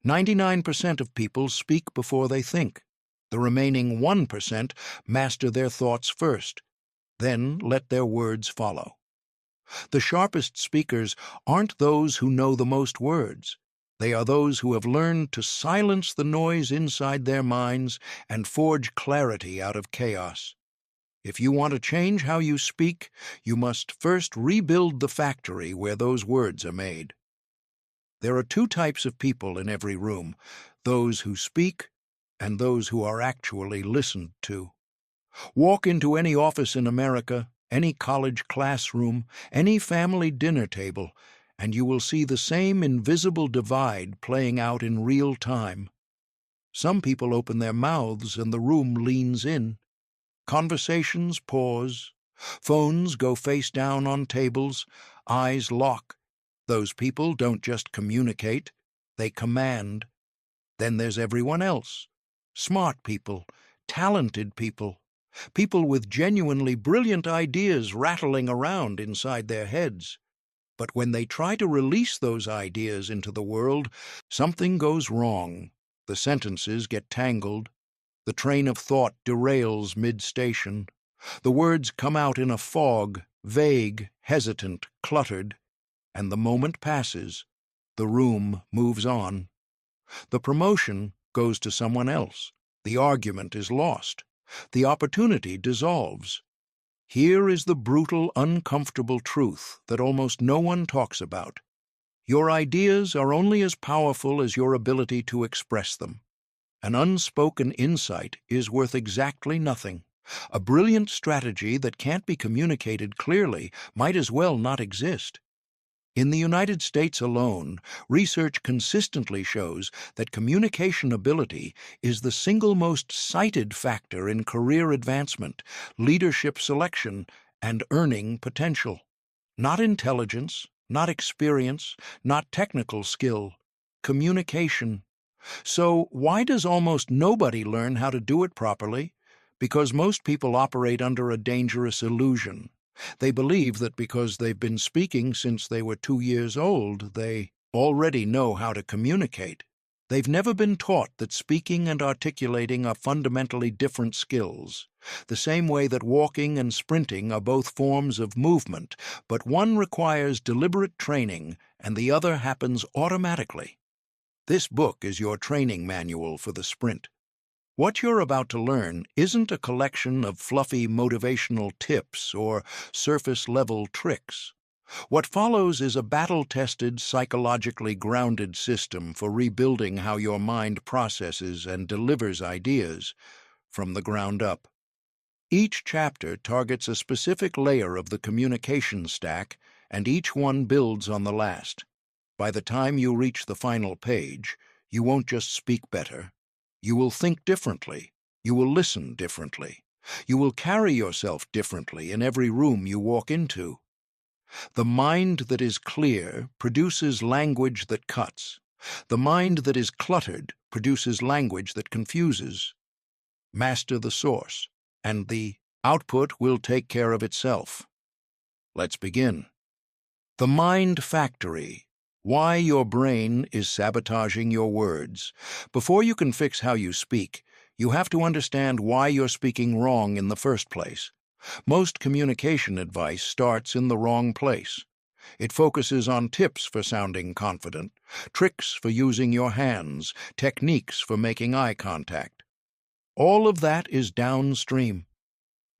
99% of people speak before they think. The remaining 1% master their thoughts first, then let their words follow. The sharpest speakers aren't those who know the most words. They are those who have learned to silence the noise inside their minds and forge clarity out of chaos. If you want to change how you speak, you must first rebuild the factory where those words are made. There are two types of people in every room, those who speak and those who are actually listened to. Walk into any office in America, any college classroom, any family dinner table, and you will see the same invisible divide playing out in real time. Some people open their mouths and the room leans in. Conversations pause. Phones go face down on tables. Eyes lock. Those people don't just communicate, they command. Then there's everyone else. Smart people, talented people, people with genuinely brilliant ideas rattling around inside their heads. But when they try to release those ideas into the world, something goes wrong. The sentences get tangled. The train of thought derails mid-station. The words come out in a fog, vague, hesitant, cluttered. And the moment passes. The room moves on. The promotion goes to someone else. The argument is lost. The opportunity dissolves. Here is the brutal, uncomfortable truth that almost no one talks about. Your ideas are only as powerful as your ability to express them. An unspoken insight is worth exactly nothing. A brilliant strategy that can't be communicated clearly might as well not exist. In the United States alone, research consistently shows that communication ability is the single most cited factor in career advancement, leadership selection, and earning potential. Not intelligence, not experience, not technical skill, communication. So why does almost nobody learn how to do it properly? Because most people operate under a dangerous illusion. They believe that because they've been speaking since they were 2 years old, they already know how to communicate. They've never been taught that speaking and articulating are fundamentally different skills, the same way that walking and sprinting are both forms of movement, but one requires deliberate training and the other happens automatically. This book is your training manual for the sprint. What you're about to learn isn't a collection of fluffy motivational tips or surface-level tricks. What follows is a battle-tested, psychologically grounded system for rebuilding how your mind processes and delivers ideas from the ground up. Each chapter targets a specific layer of the communication stack, and each one builds on the last. By the time you reach the final page, you won't just speak better. You will think differently. You will listen differently. You will carry yourself differently in every room you walk into. The mind that is clear produces language that cuts. The mind that is cluttered produces language that confuses. Master the source, and the output will take care of itself. Let's begin. The Mind Factory. Why your brain is sabotaging your words. Before you can fix how you speak, you have to understand why you're speaking wrong in the first place. Most communication advice starts in the wrong place. It focuses on tips for sounding confident, tricks for using your hands, techniques for making eye contact. All of that is downstream.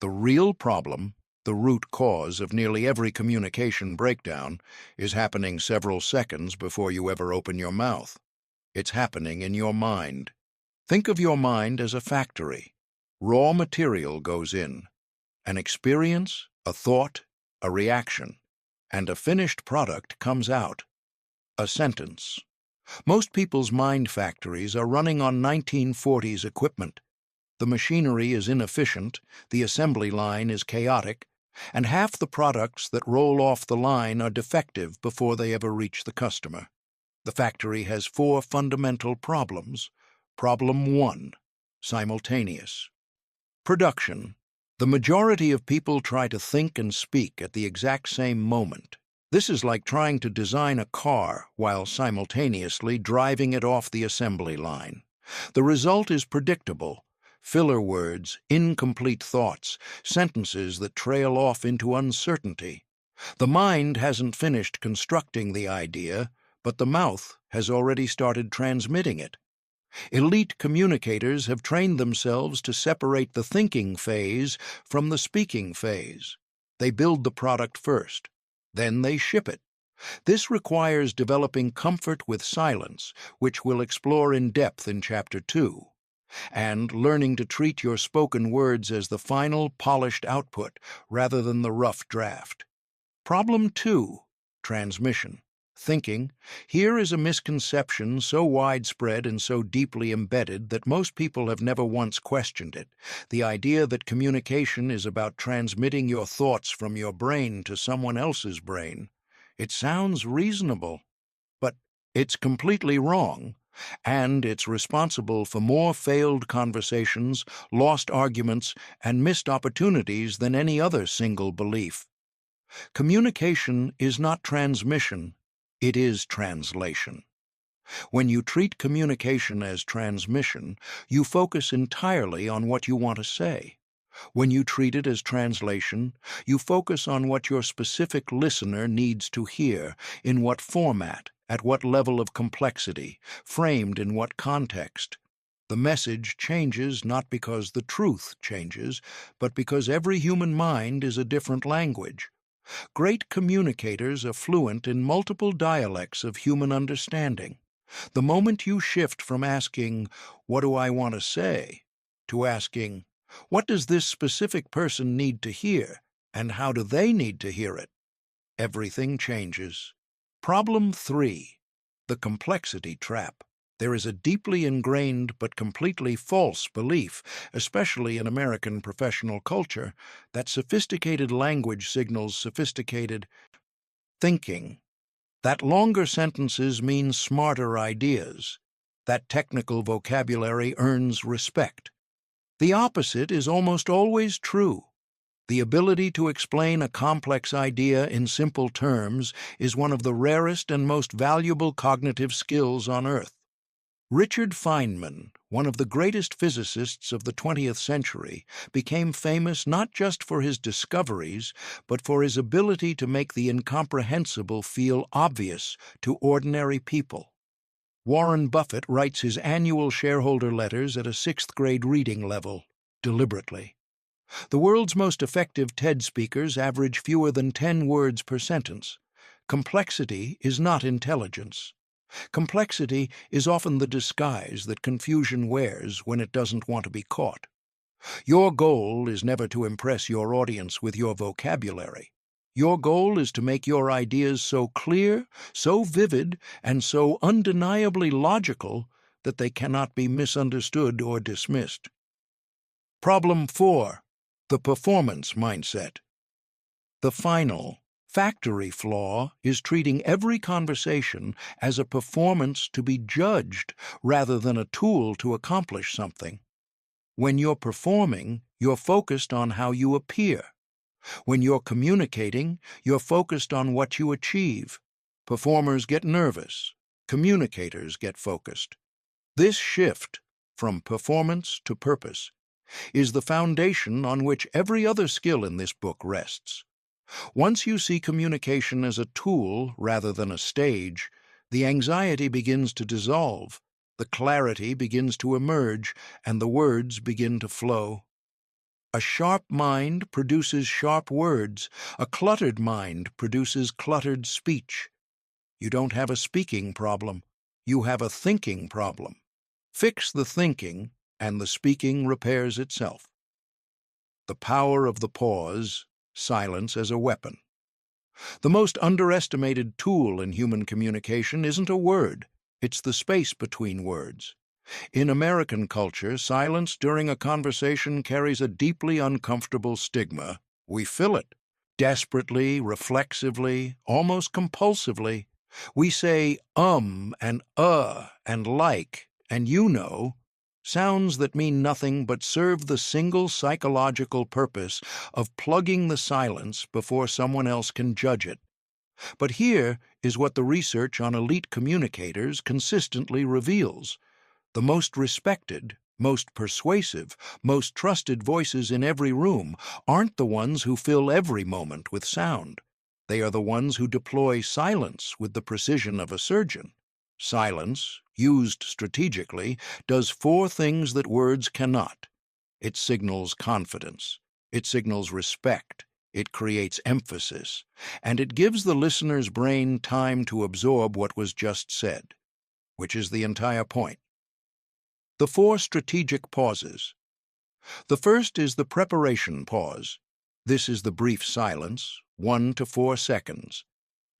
The real problem, the root cause of nearly every communication breakdown, is happening several seconds before you ever open your mouth. It's happening in your mind. Think of your mind as a factory. Raw material goes in. An experience, a thought, a reaction, and a finished product comes out. A sentence. Most people's mind factories are running on 1940s equipment. The machinery is inefficient, the assembly line is chaotic, and half the products that roll off the line are defective before they ever reach the customer. The factory has 4 fundamental problems. Problem 1, simultaneous. Production. The majority of people try to think and speak at the exact same moment. This is like trying to design a car while simultaneously driving it off the assembly line. The result is predictable: filler words, incomplete thoughts, sentences that trail off into uncertainty. The mind hasn't finished constructing the idea, but the mouth has already started transmitting it. Elite communicators have trained themselves to separate the thinking phase from the speaking phase. They build the product first, then they ship it. This requires developing comfort with silence, which we'll explore in depth in Chapter 2, and learning to treat your spoken words as the final, polished output rather than the rough draft. Problem 2, transmission. Thinking. Here is a misconception so widespread and so deeply embedded that most people have never once questioned it. The idea that communication is about transmitting your thoughts from your brain to someone else's brain. It sounds reasonable, but it's completely wrong, and it's responsible for more failed conversations, lost arguments, and missed opportunities than any other single belief. Communication is not transmission. It is translation. When you treat communication as transmission, you focus entirely on what you want to say. When you treat it as translation, you focus on what your specific listener needs to hear, in what format, at what level of complexity, framed in what context. The message changes not because the truth changes, but because every human mind is a different language. Great communicators are fluent in multiple dialects of human understanding. The moment you shift from asking, "What do I want to say?" to asking, "What does this specific person need to hear, and how do they need to hear it?" everything changes. Problem 3. The complexity trap. There is a deeply ingrained but completely false belief, especially in American professional culture, that sophisticated language signals sophisticated thinking, that longer sentences mean smarter ideas, that technical vocabulary earns respect. The opposite is almost always true. The ability to explain a complex idea in simple terms is one of the rarest and most valuable cognitive skills on Earth. Richard Feynman, one of the greatest physicists of the 20th century, became famous not just for his discoveries, but for his ability to make the incomprehensible feel obvious to ordinary people. Warren Buffett writes his annual shareholder letters at a 6th-grade reading level, deliberately. The world's most effective TED speakers average fewer than 10 words per sentence. Complexity is not intelligence. Complexity is often the disguise that confusion wears when it doesn't want to be caught. Your goal is never to impress your audience with your vocabulary. Your goal is to make your ideas so clear, so vivid, and so undeniably logical that they cannot be misunderstood or dismissed. Problem 4. The performance mindset. The final, factory flaw is treating every conversation as a performance to be judged rather than a tool to accomplish something. When you're performing, you're focused on how you appear. When you're communicating, you're focused on what you achieve. Performers get nervous. Communicators get focused. This shift from performance to purpose is the foundation on which every other skill in this book rests. Once you see communication as a tool rather than a stage, the anxiety begins to dissolve, the clarity begins to emerge, and the words begin to flow. A sharp mind produces sharp words. A cluttered mind produces cluttered speech. You don't have a speaking problem. You have a thinking problem. Fix the thinking, and the speaking repairs itself. The power of the pause, silence as a weapon. The most underestimated tool in human communication isn't a word, it's the space between words. In American culture, silence during a conversation carries a deeply uncomfortable stigma. We fill it, desperately, reflexively, almost compulsively. We say and like, and you know, sounds that mean nothing but serve the single psychological purpose of plugging the silence before someone else can judge it. But here is what the research on elite communicators consistently reveals. The most respected, most persuasive, most trusted voices in every room aren't the ones who fill every moment with sound. They are the ones who deploy silence with the precision of a surgeon. Silence, used strategically, does four things that words cannot. It signals confidence. It signals respect. It creates emphasis. And it gives the listener's brain time to absorb what was just said, which is the entire point. The four strategic pauses. The first is the preparation pause. This is the brief silence, 1 to 4 seconds,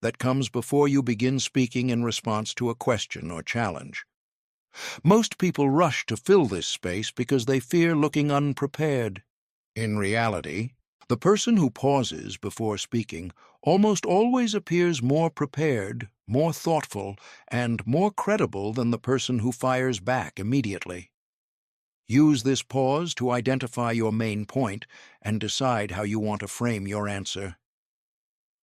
that comes before you begin speaking in response to a question or challenge. Most people rush to fill this space because they fear looking unprepared. In reality, the person who pauses before speaking almost always appears more prepared, more thoughtful, and more credible than the person who fires back immediately. Use this pause to identify your main point and decide how you want to frame your answer.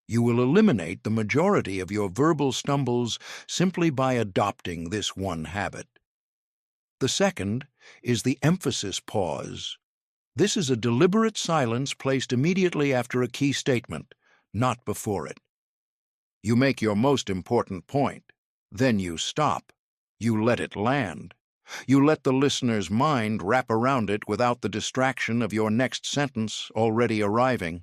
You will eliminate the majority of your verbal stumbles simply by adopting this one habit. The second is the emphasis pause. This is a deliberate silence placed immediately after a key statement, not before it. You make your most important point, then you stop. You let it land. You let the listener's mind wrap around it without the distraction of your next sentence already arriving.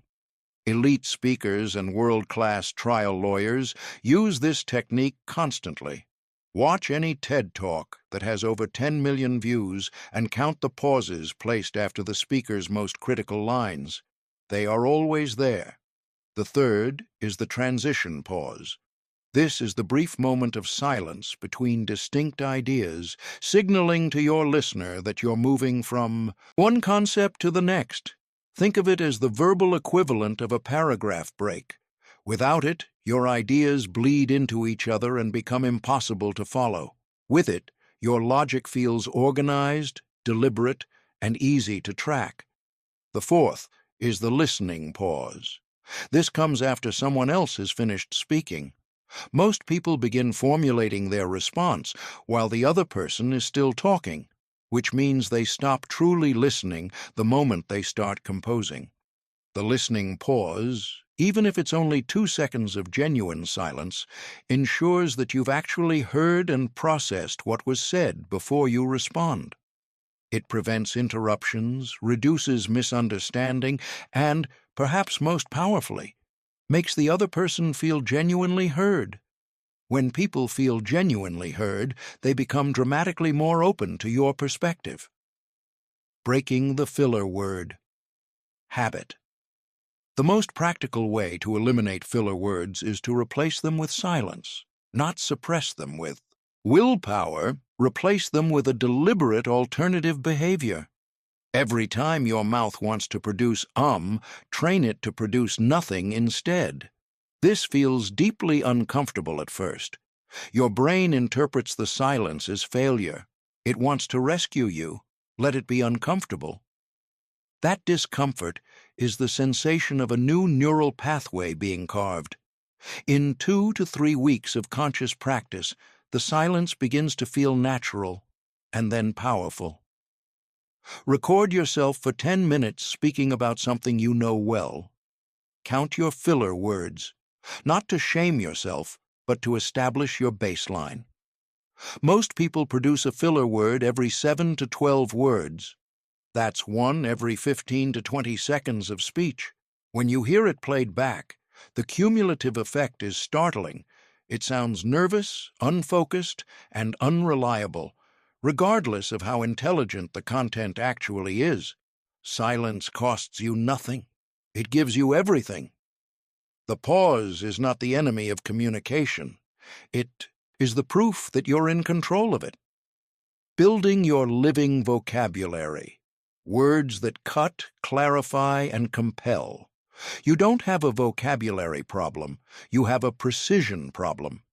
Elite speakers and world-class trial lawyers use this technique constantly. Watch any TED Talk that has over 10 million views and count the pauses placed after the speaker's most critical lines. They are always there. The third is the transition pause. This is the brief moment of silence between distinct ideas, signaling to your listener that you're moving from one concept to the next. Think of it as the verbal equivalent of a paragraph break. Without it, your ideas bleed into each other and become impossible to follow. With it, your logic feels organized, deliberate, and easy to track. The fourth is the listening pause. This comes after someone else has finished speaking. Most people begin formulating their response while the other person is still talking, which means they stop truly listening the moment they start composing. The listening pause, even if it's only 2 seconds of genuine silence, ensures that you've actually heard and processed what was said before you respond. It prevents interruptions, reduces misunderstanding, and, perhaps most powerfully, makes the other person feel genuinely heard. When people feel genuinely heard, they become dramatically more open to your perspective. Breaking the filler word. Habit. The most practical way to eliminate filler words is to replace them with silence, not suppress them with willpower. Replace them with a deliberate alternative behavior. Every time your mouth wants to produce train it to produce nothing instead. This feels deeply uncomfortable at first. Your brain interprets the silence as failure. It wants to rescue you. Let it be uncomfortable. That discomfort is the sensation of a new neural pathway being carved. In 2 to 3 weeks of conscious practice, the silence begins to feel natural and then powerful. Record yourself for 10 minutes speaking about something you know well. Count your filler words, not to shame yourself, but to establish your baseline. Most people produce a filler word every 7 to 12 words. That's 1 every 15 to 20 seconds of speech. When you hear it played back, the cumulative effect is startling. It sounds nervous, unfocused, and unreliable, regardless of how intelligent the content actually is. Silence costs you nothing. It gives you everything. The pause is not the enemy of communication. It is the proof that you're in control of it. Building your living vocabulary. Words that cut, clarify, and compel. You don't have a vocabulary problem. You have a precision problem.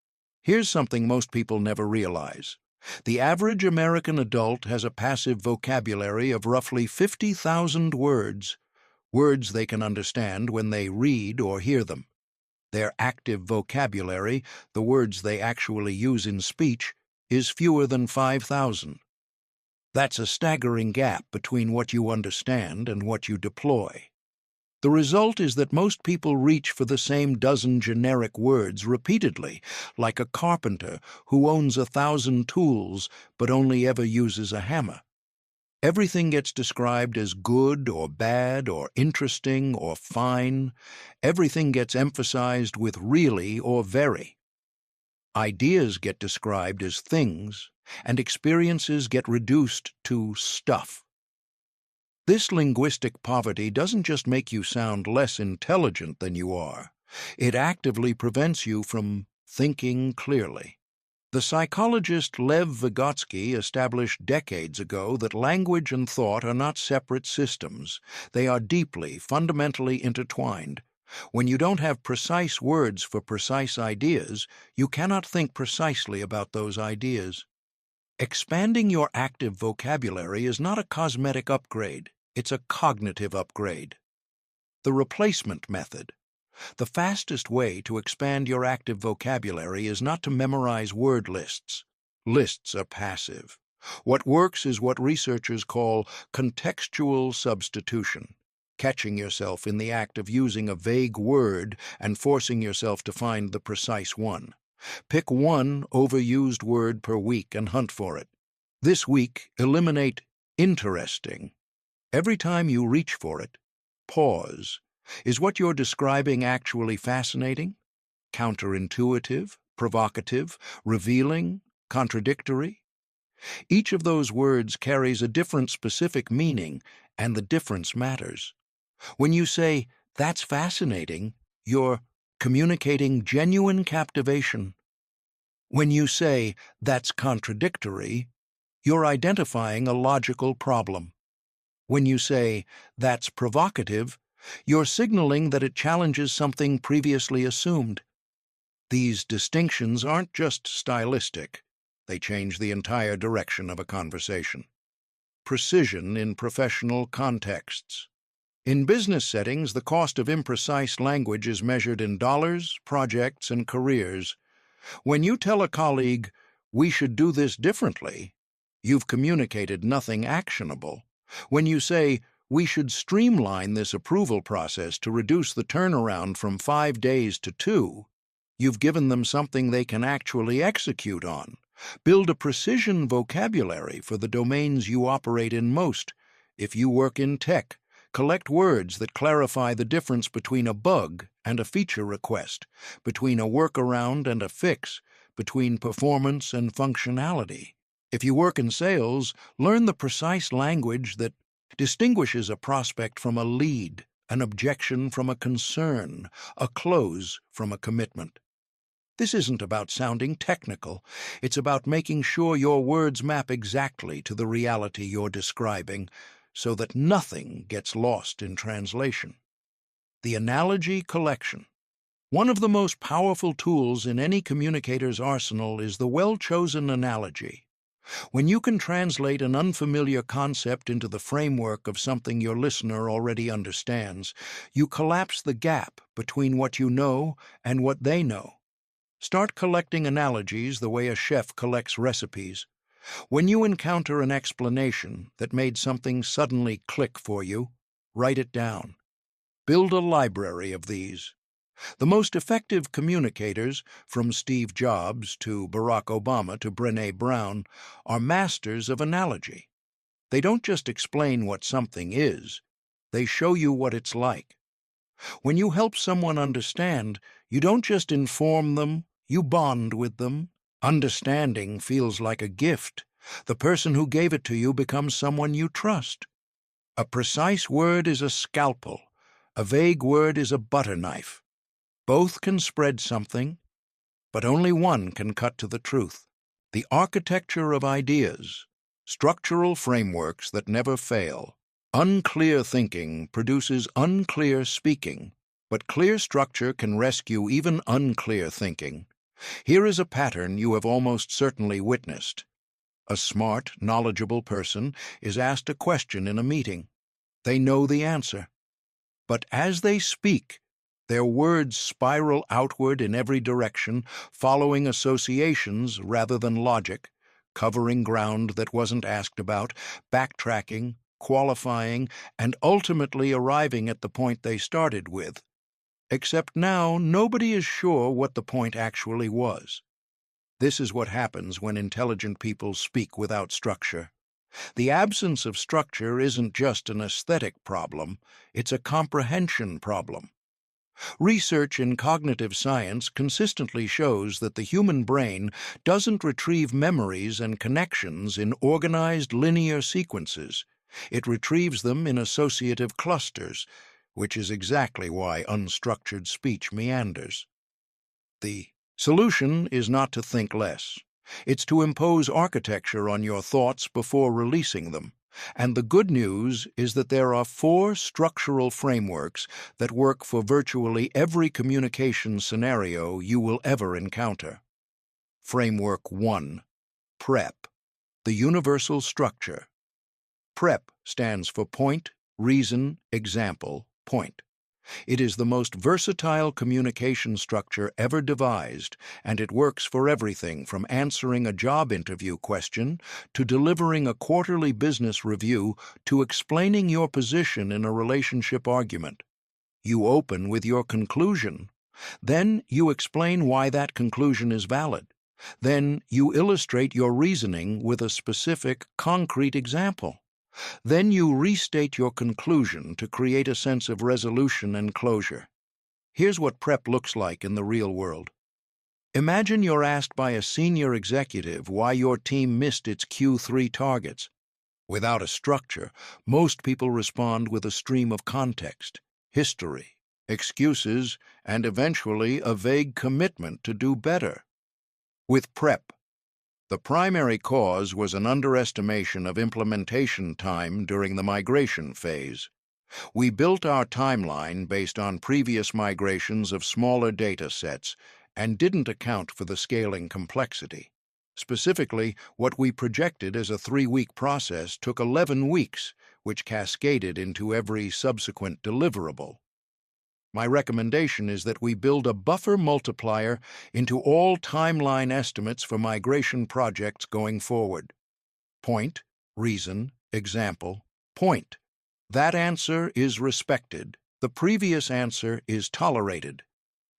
Here's something most people never realize. The average American adult has a passive vocabulary of roughly 50,000 words, words they can understand when they read or hear them. Their active vocabulary, the words they actually use in speech, is fewer than 5,000. That's a staggering gap between what you understand and what you deploy. The result is that most people reach for the same dozen generic words repeatedly, like a carpenter who owns 1,000 tools but only ever uses a hammer. Everything gets described as good or bad or interesting or fine. Everything gets emphasized with really or very. Ideas get described as things, and experiences get reduced to stuff. This linguistic poverty doesn't just make you sound less intelligent than you are. It actively prevents you from thinking clearly. The psychologist Lev Vygotsky established decades ago that language and thought are not separate systems. They are deeply, fundamentally intertwined. When you don't have precise words for precise ideas, you cannot think precisely about those ideas. Expanding your active vocabulary is not a cosmetic upgrade, it's a cognitive upgrade. The replacement method. The fastest way to expand your active vocabulary is not to memorize word lists. Lists are passive. What works is what researchers call contextual substitution, catching yourself in the act of using a vague word and forcing yourself to find the precise one. Pick one overused word per week and hunt for it. This week, eliminate interesting. Every time you reach for it, pause. Is what you're describing actually fascinating, counterintuitive, provocative, revealing, contradictory? Each of those words carries a different specific meaning, and the difference matters. When you say, "That's fascinating," you're communicating genuine captivation. When you say, "That's contradictory," you're identifying a logical problem. When you say, "That's provocative," you're signaling that it challenges something previously assumed. These distinctions aren't just stylistic. They change the entire direction of a conversation. Precision in professional contexts. In business settings, the cost of imprecise language is measured in dollars, projects, and careers. When you tell a colleague, "We should do this differently," you've communicated nothing actionable. When you say, "We should streamline this approval process to reduce the turnaround from 5 days to 2, you've given them something they can actually execute on. Build a precision vocabulary for the domains you operate in most. If you work in tech, collect words that clarify the difference between a bug and a feature request, between a workaround and a fix, between performance and functionality. If you work in sales, learn the precise language that distinguishes a prospect from a lead, an objection from a concern, a close from a commitment. This isn't about sounding technical. It's about making sure your words map exactly to the reality you're describing, so that nothing gets lost in translation. The analogy collection. One of the most powerful tools in any communicator's arsenal is the well-chosen analogy. When you can translate an unfamiliar concept into the framework of something your listener already understands, you collapse the gap between what you know and what they know. Start collecting analogies the way a chef collects recipes. When you encounter an explanation that made something suddenly click for you, write it down. Build a library of these. The most effective communicators, from Steve Jobs to Barack Obama to Brené Brown, are masters of analogy. They don't just explain what something is, they show you what it's like. When you help someone understand, you don't just inform them, you bond with them. Understanding feels like a gift. The person who gave it to you becomes someone you trust. A precise word is a scalpel. A vague word is a butter knife. Both can spread something, but only one can cut to the truth. The architecture of ideas, structural frameworks that never fail. Unclear thinking produces unclear speaking, but clear structure can rescue even unclear thinking. Here is a pattern you have almost certainly witnessed. A smart, knowledgeable person is asked a question in a meeting. They know the answer. But as they speak, Their words spiral outward in every direction, following associations rather than logic, covering ground that wasn't asked about, backtracking, qualifying, and ultimately arriving at the point they started with. Except now, nobody is sure what the point actually was. This is what happens when intelligent people speak without structure. The absence of structure isn't just an aesthetic problem, it's a comprehension problem. Research in cognitive science consistently shows that the human brain doesn't retrieve memories and connections in organized linear sequences. It retrieves them in associative clusters, which is exactly why unstructured speech meanders. The solution is not to think less. It's to impose architecture on your thoughts before releasing them. And the good news is that there are 4 structural frameworks that work for virtually every communication scenario you will ever encounter. Framework 1. PREP, the universal structure. PREP stands for point, reason, example, point. It is the most versatile communication structure ever devised, and it works for everything from answering a job interview question to delivering a quarterly business review to explaining your position in a relationship argument. You open with your conclusion. Then you explain why that conclusion is valid. Then you illustrate your reasoning with a specific, concrete example. Then you restate your conclusion to create a sense of resolution and closure. Here's what PREP looks like in the real world. Imagine you're asked by a senior executive why your team missed its Q3 targets. Without a structure, most people respond with a stream of context, history, excuses, and eventually a vague commitment to do better. With PREP, the primary cause was an underestimation of implementation time during the migration phase. We built our timeline based on previous migrations of smaller data sets and didn't account for the scaling complexity. Specifically, what we projected as a 3-week process took 11 weeks, which cascaded into every subsequent deliverable. My recommendation is that we build a buffer multiplier into all timeline estimates for migration projects going forward. Point, reason, example, point. That answer is respected. The previous answer is tolerated.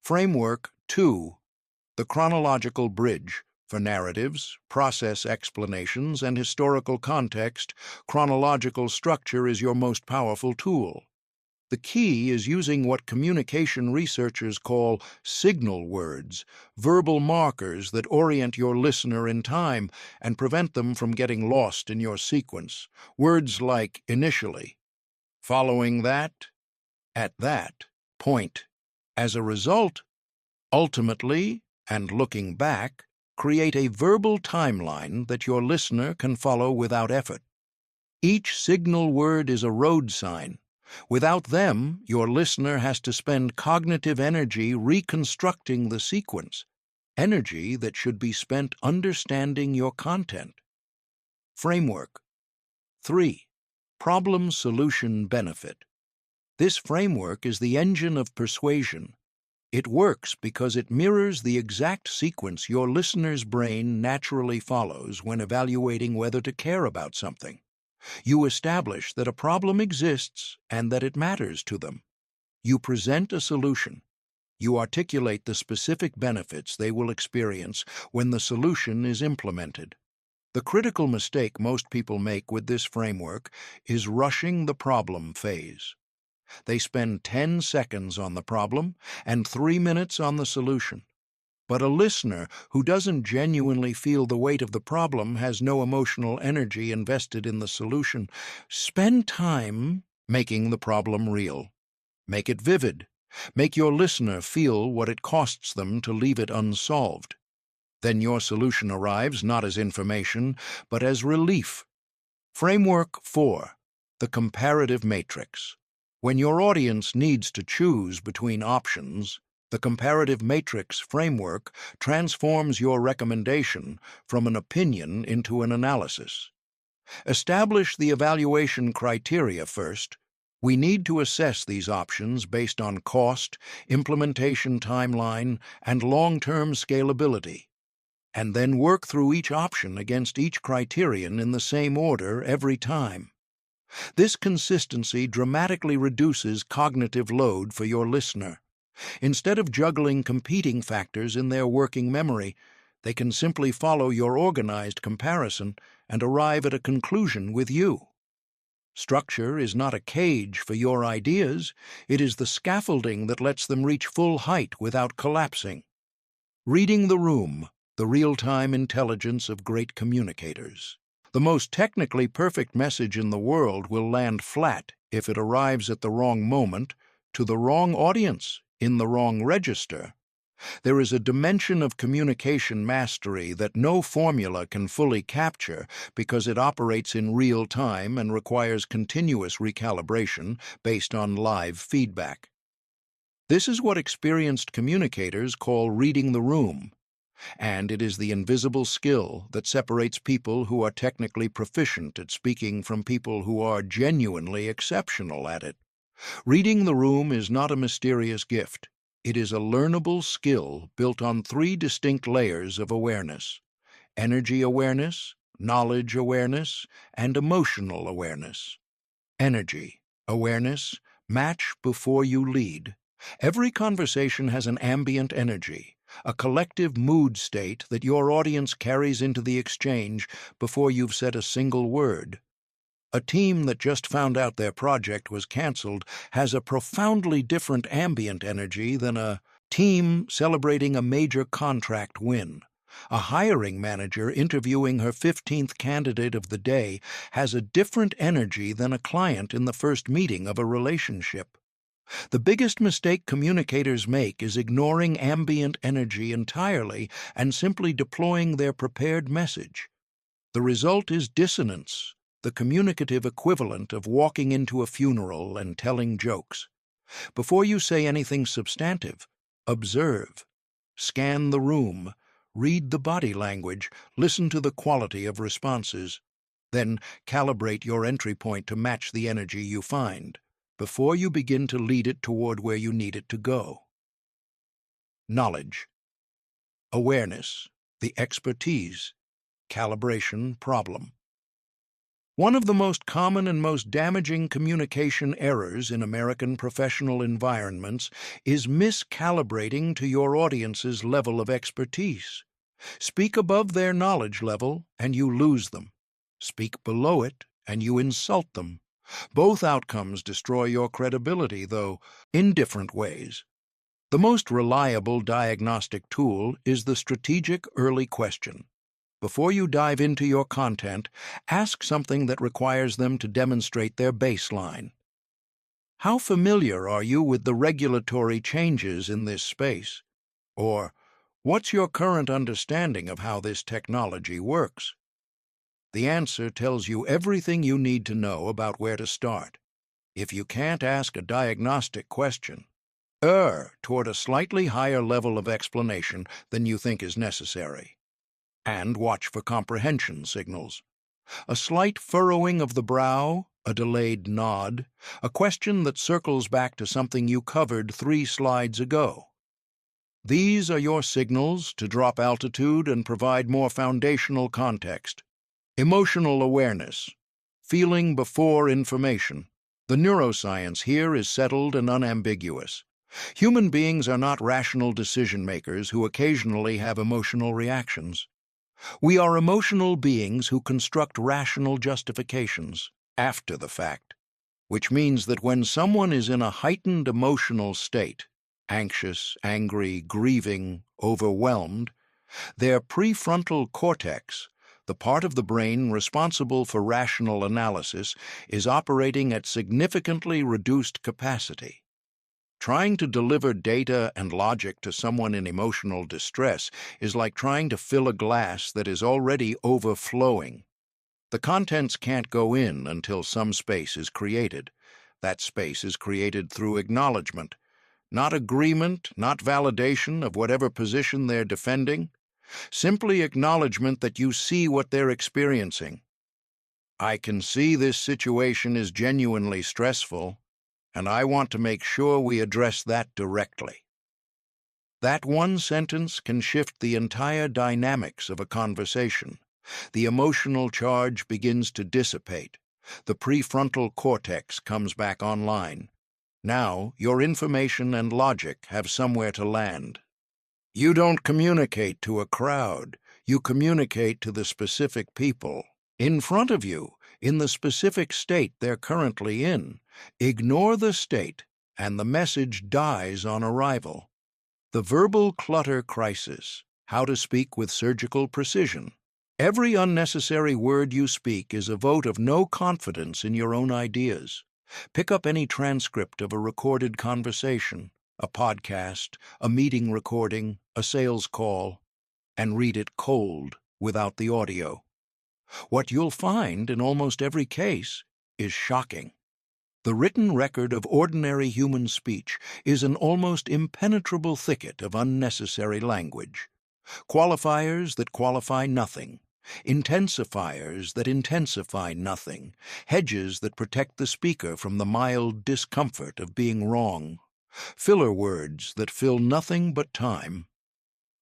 Framework 2. The chronological bridge. For narratives, process explanations, and historical context, chronological structure is your most powerful tool. The key is using what communication researchers call signal words, verbal markers that orient your listener in time and prevent them from getting lost in your sequence. Words like initially, following that, at that, point. As a result, ultimately, and looking back, create a verbal timeline that your listener can follow without effort. Each signal word is a road sign. Without them, your listener has to spend cognitive energy reconstructing the sequence, energy that should be spent understanding your content. Framework 3. Problem-Solution Benefit. This framework is the engine of persuasion. It works because it mirrors the exact sequence your listener's brain naturally follows when evaluating whether to care about something. You establish that a problem exists and that it matters to them. You present a solution. You articulate the specific benefits they will experience when the solution is implemented. The critical mistake most people make with this framework is rushing the problem phase. They spend 10 seconds on the problem and 3 minutes on the solution. But a listener who doesn't genuinely feel the weight of the problem has no emotional energy invested in the solution. Spend time making the problem real. Make it vivid. Make your listener feel what it costs them to leave it unsolved. Then your solution arrives not as information, but as relief. Framework 4. The comparative matrix. When your audience needs to choose between options, the comparative matrix framework transforms your recommendation from an opinion into an analysis. Establish the evaluation criteria first. We need to assess these options based on cost, implementation timeline, and long-term scalability, and then work through each option against each criterion in the same order every time. This consistency dramatically reduces cognitive load for your listener. Instead of juggling competing factors in their working memory, they can simply follow your organized comparison and arrive at a conclusion with you. Structure is not a cage for your ideas, it is the scaffolding that lets them reach full height without collapsing. Reading the room, the real-time intelligence of great communicators. The most technically perfect message in the world will land flat if it arrives at the wrong moment, to the wrong audience, in the wrong register. There is a dimension of communication mastery that no formula can fully capture because it operates in real time and requires continuous recalibration based on live feedback. This is what experienced communicators call reading the room, and it is the invisible skill that separates people who are technically proficient at speaking from people who are genuinely exceptional at it. Reading the room is not a mysterious gift. It is a learnable skill built on 3 distinct layers of awareness: energy awareness, knowledge awareness, and emotional awareness. Energy awareness: match before you lead. Every conversation has an ambient energy, a collective mood state that your audience carries into the exchange before you've said a single word. A team that just found out their project was canceled has a profoundly different ambient energy than a team celebrating a major contract win. A hiring manager interviewing her 15th candidate of the day has a different energy than a client in the first meeting of a relationship. The biggest mistake communicators make is ignoring ambient energy entirely and simply deploying their prepared message. The result is dissonance, the communicative equivalent of walking into a funeral and telling jokes. Before you say anything substantive, observe, scan the room, read the body language, listen to the quality of responses. Then calibrate your entry point to match the energy you find, before you begin to lead it toward where you need it to go. Knowledge. Awareness, the expertise, calibration problem. One of the most common and most damaging communication errors in American professional environments is miscalibrating to your audience's level of expertise. Speak above their knowledge level, and you lose them. Speak below it, and you insult them. Both outcomes destroy your credibility, though in different ways. The most reliable diagnostic tool is the strategic early question. Before you dive into your content, ask something that requires them to demonstrate their baseline. How familiar are you with the regulatory changes in this space? Or, what's your current understanding of how this technology works? The answer tells you everything you need to know about where to start. If you can't ask a diagnostic question, err toward a slightly higher level of explanation than you think is necessary. And watch for comprehension signals. A slight furrowing of the brow, a delayed nod, a question that circles back to something you covered 3 slides ago. These are your signals to drop altitude and provide more foundational context. Emotional awareness. Feeling before information. The neuroscience here is settled and unambiguous. Human beings are not rational decision-makers who occasionally have emotional reactions. We are emotional beings who construct rational justifications after the fact, which means that when someone is in a heightened emotional state, anxious, angry, grieving, overwhelmed, their prefrontal cortex, the part of the brain responsible for rational analysis, is operating at significantly reduced capacity. Trying to deliver data and logic to someone in emotional distress is like trying to fill a glass that is already overflowing. The contents can't go in until some space is created. That space is created through acknowledgement, not agreement, not validation of whatever position they're defending, simply acknowledgement that you see what they're experiencing. I can see this situation is genuinely stressful. and I want to make sure we address that directly. That one sentence can shift the entire dynamics of a conversation. The emotional charge begins to dissipate. The prefrontal cortex comes back online. Now, your information and logic have somewhere to land. You don't communicate to a crowd. You communicate to the specific people in front of you, in the specific state they're currently in. Ignore the state, and the message dies on arrival. The verbal clutter crisis: how to speak with surgical precision. Every unnecessary word you speak is a vote of no confidence in your own ideas. Pick up any transcript of a recorded conversation, a podcast, a meeting recording, a sales call, and read it cold, without the audio. What you'll find in almost every case is shocking. The written record of ordinary human speech is an almost impenetrable thicket of unnecessary language. Qualifiers that qualify nothing, intensifiers that intensify nothing, hedges that protect the speaker from the mild discomfort of being wrong, filler words that fill nothing but time.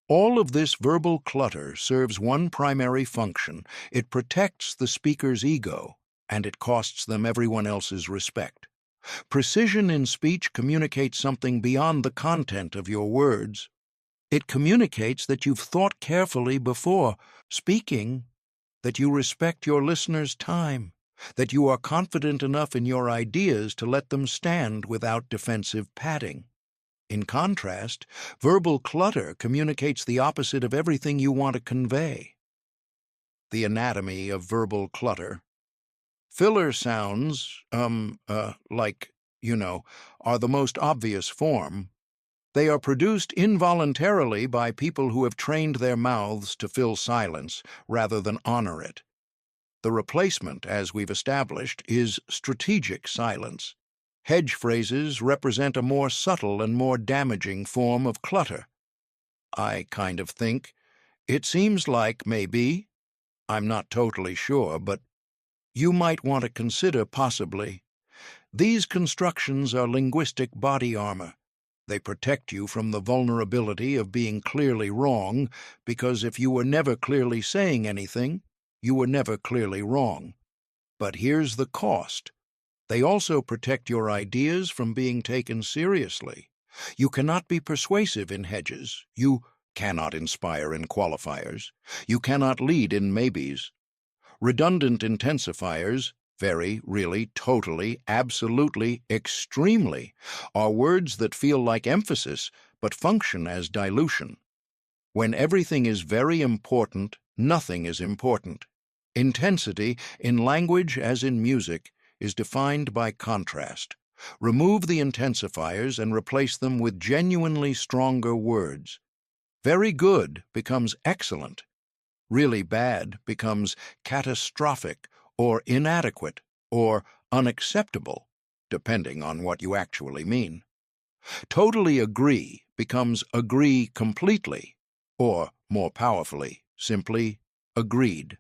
All of this verbal clutter serves one primary function: it protects the speaker's ego, and it costs them everyone else's respect. Precision in speech communicates something beyond the content of your words. It communicates that you've thought carefully before speaking, that you respect your listener's time, that you are confident enough in your ideas to let them stand without defensive padding. In contrast, verbal clutter communicates the opposite of everything you want to convey. The anatomy of verbal clutter. Filler sounds, like, are the most obvious form. They are produced involuntarily by people who have trained their mouths to fill silence rather than honor it. The replacement, as we've established, is strategic silence. Hedge phrases represent a more subtle and more damaging form of clutter. I kind of think, it seems like, maybe, I'm not totally sure, but you might want to consider possibly. These constructions are linguistic body armor. They protect you from the vulnerability of being clearly wrong, because if you were never clearly saying anything, you were never clearly wrong. But here's the cost. They also protect your ideas from being taken seriously. You cannot be persuasive in hedges. You cannot inspire in qualifiers. You cannot lead in maybes. Redundant intensifiers, very, really, totally, absolutely, extremely, are words that feel like emphasis but function as dilution. When everything is very important, nothing is important. Intensity, in language as in music, is defined by contrast. Remove the intensifiers and replace them with genuinely stronger words. Very good becomes excellent. Really bad becomes catastrophic or inadequate or unacceptable, depending on what you actually mean. Totally agree becomes agree completely, or, more powerfully, simply agreed.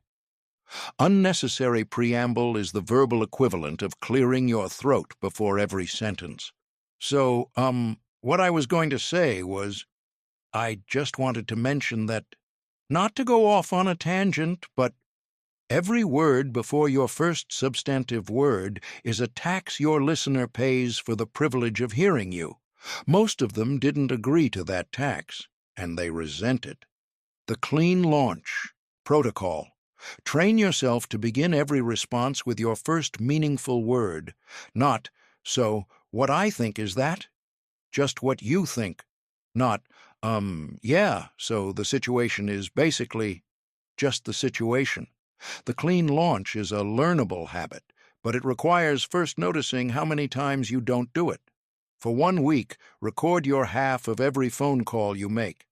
Unnecessary preamble is the verbal equivalent of clearing your throat before every sentence. So, what I was going to say was, I just wanted to mention that, not to go off on a tangent, but every word before your first substantive word is a tax your listener pays for the privilege of hearing you. Most of them didn't agree to that tax, and they resent it. The clean launch. Protocol. Train yourself to begin every response with your first meaningful word, not, so, what I think is that? Just what you think. Not, yeah, so the situation is basically just the situation. The clean launch is a learnable habit, but it requires first noticing how many times you don't do it. For 1 week, record your half of every phone call you make.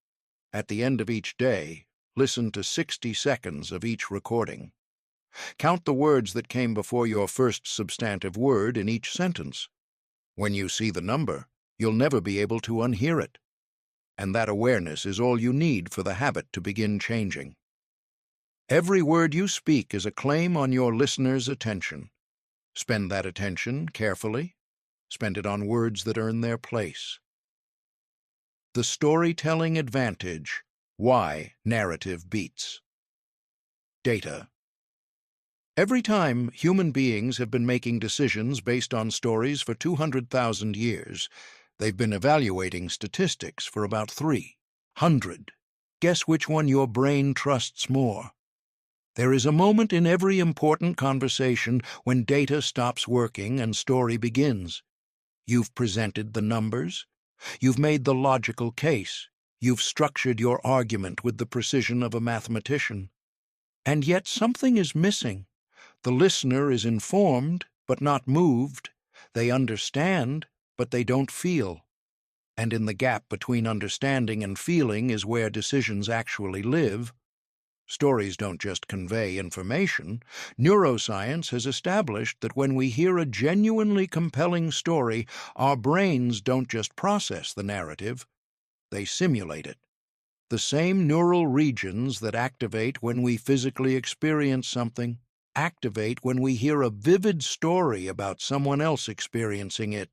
At the end of each day, listen to 60 seconds of each recording. Count the words that came before your first substantive word in each sentence. When you see the number, you'll never be able to unhear it. And that awareness is all you need for the habit to begin changing. Every word you speak is a claim on your listener's attention. Spend that attention carefully, Spend it on words that earn their place. The storytelling advantage. Why narrative beats. Data. Every time human beings have been making decisions based on stories for 200,000 years, they've been evaluating statistics for about 300. Guess which one your brain trusts more? There is a moment in every important conversation when data stops working and story begins. You've presented the numbers. You've made the logical case. You've structured your argument with the precision of a mathematician. And yet something is missing. The listener is informed, but not moved. They understand, but they don't feel. And in the gap between understanding and feeling is where decisions actually live. Stories don't just convey information. Neuroscience has established that when we hear a genuinely compelling story, our brains don't just process the narrative, they simulate it. The same neural regions that activate when we physically experience something activate when we hear a vivid story about someone else experiencing it.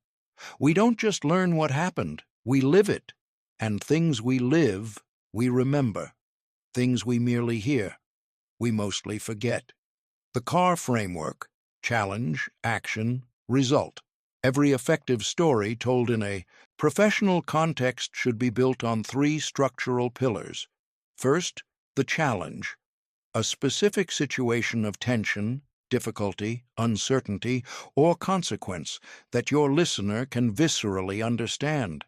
We don't just learn what happened, we live it. And things we live, we remember. Things we merely hear, we mostly forget. The CAR framework: challenge, action, result. Every effective story told in a professional context should be built on 3 structural pillars. First, the challenge. A specific situation of tension, difficulty, uncertainty, or consequence that your listener can viscerally understand.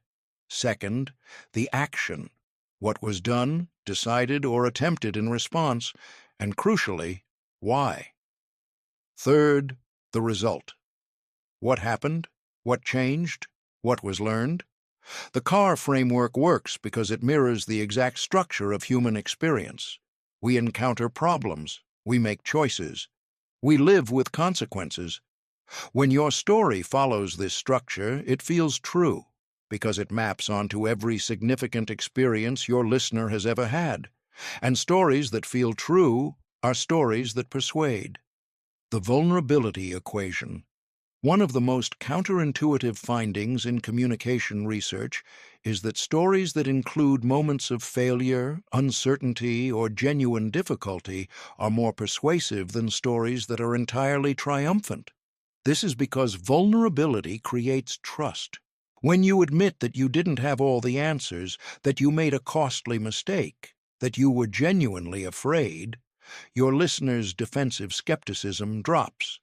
Second, the action. What was done, decided, or attempted in response, and crucially, why. Third, the result. What happened? What changed? What was learned? The CAR framework works because it mirrors the exact structure of human experience. We encounter problems. We make choices. We live with consequences. When your story follows this structure, it feels true, because it maps onto every significant experience your listener has ever had. And stories that feel true are stories that persuade. The vulnerability equation. One of the most counterintuitive findings in communication research is that stories that include moments of failure, uncertainty, or genuine difficulty are more persuasive than stories that are entirely triumphant. This is because vulnerability creates trust. When you admit that you didn't have all the answers, that you made a costly mistake, that you were genuinely afraid, your listener's defensive skepticism drops.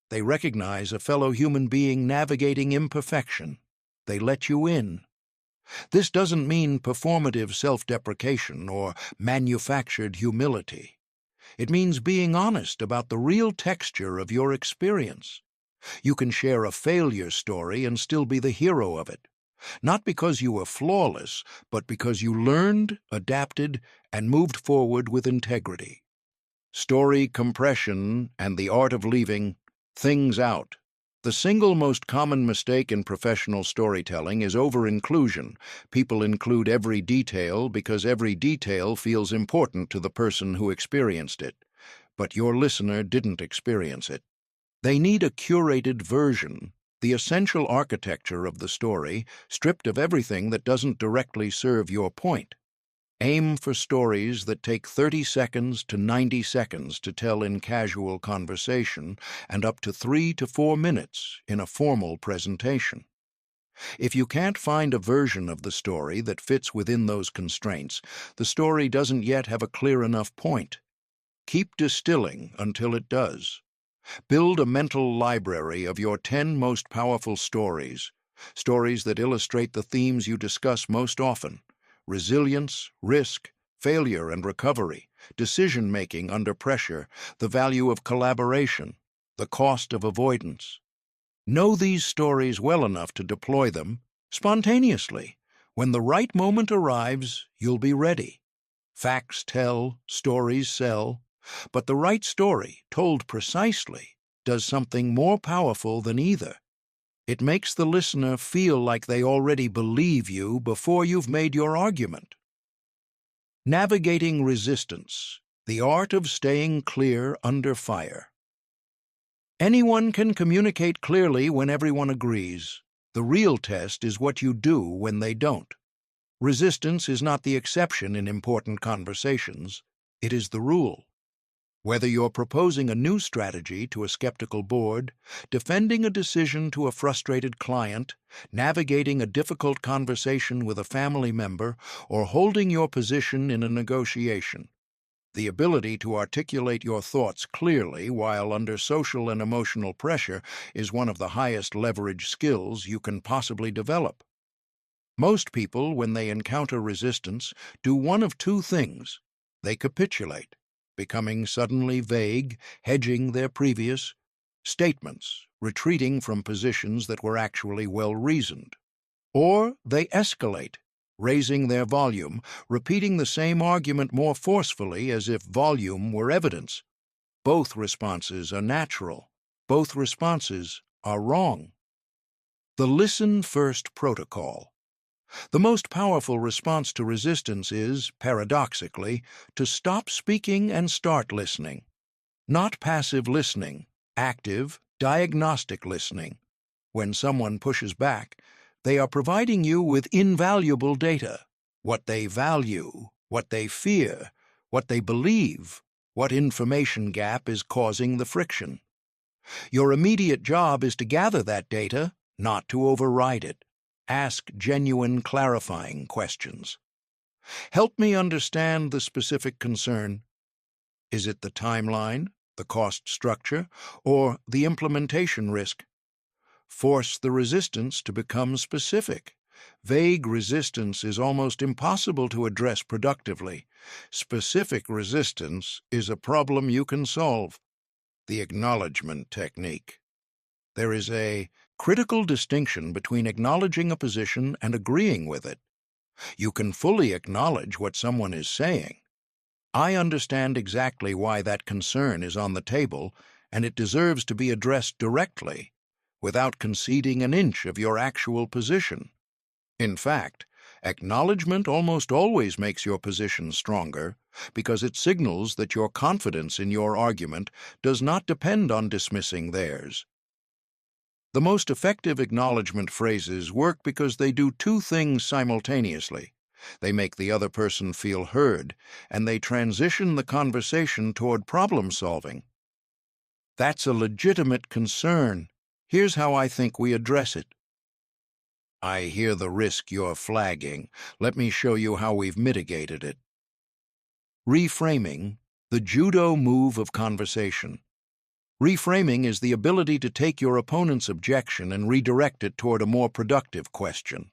They recognize a fellow human being navigating imperfection. They let you in. This doesn't mean performative self-deprecation or manufactured humility. It means being honest about the real texture of your experience. You can share a failure story and still be the hero of it, not because you were flawless, but because you learned, adapted, and moved forward with integrity. Story compression and the art of leaving things out. The single most common mistake in professional storytelling is over-inclusion. People include every detail because every detail feels important to the person who experienced it. But your listener didn't experience it. They need a curated version, the essential architecture of the story, stripped of everything that doesn't directly serve your point. Aim for stories that take 30 seconds to 90 seconds to tell in casual conversation and up to 3 to 4 minutes in a formal presentation. If you can't find a version of the story that fits within those constraints, the story doesn't yet have a clear enough point. Keep distilling until it does. Build a mental library of your 10 most powerful stories, stories that illustrate the themes you discuss most often: resilience, risk, failure and recovery, decision-making under pressure, the value of collaboration, the cost of avoidance. Know these stories well enough to deploy them spontaneously. When the right moment arrives, you'll be ready. Facts tell, stories sell, but the right story, told precisely, does something more powerful than either. It makes the listener feel like they already believe you before you've made your argument. Navigating resistance, the art of staying clear under fire. Anyone can communicate clearly when everyone agrees. The real test is what you do when they don't. Resistance is not the exception in important conversations. It is the rule. Whether you're proposing a new strategy to a skeptical board, defending a decision to a frustrated client, navigating a difficult conversation with a family member, or holding your position in a negotiation, the ability to articulate your thoughts clearly while under social and emotional pressure is one of the highest leverage skills you can possibly develop. Most people, when they encounter resistance, do one of two things. They capitulate, becoming suddenly vague, hedging their previous statements, retreating from positions that were actually well-reasoned. Or they escalate, raising their volume, repeating the same argument more forcefully as if volume were evidence. Both responses are natural. Both responses are wrong. The Listen First Protocol. The most powerful response to resistance is, paradoxically, to stop speaking and start listening. Not passive listening, active, diagnostic listening. When someone pushes back, they are providing you with invaluable data: what they value, what they fear, what they believe, what information gap is causing the friction. Your immediate job is to gather that data, not to override it. Ask genuine, clarifying questions. Help me understand the specific concern. Is it the timeline, the cost structure, or the implementation risk? Force the resistance to become specific. Vague resistance is almost impossible to address productively. Specific resistance is a problem you can solve. The acknowledgement technique. There is a critical distinction between acknowledging a position and agreeing with it. You can fully acknowledge what someone is saying. I understand exactly why that concern is on the table, and it deserves to be addressed directly, without conceding an inch of your actual position. In fact, acknowledgement almost always makes your position stronger, because it signals that your confidence in your argument does not depend on dismissing theirs. The most effective acknowledgement phrases work because they do two things simultaneously. They make the other person feel heard, and they transition the conversation toward problem solving. That's a legitimate concern. Here's how I think we address it. I hear the risk you're flagging. Let me show you how we've mitigated it. Reframing, the judo move of conversation. Reframing is the ability to take your opponent's objection and redirect it toward a more productive question.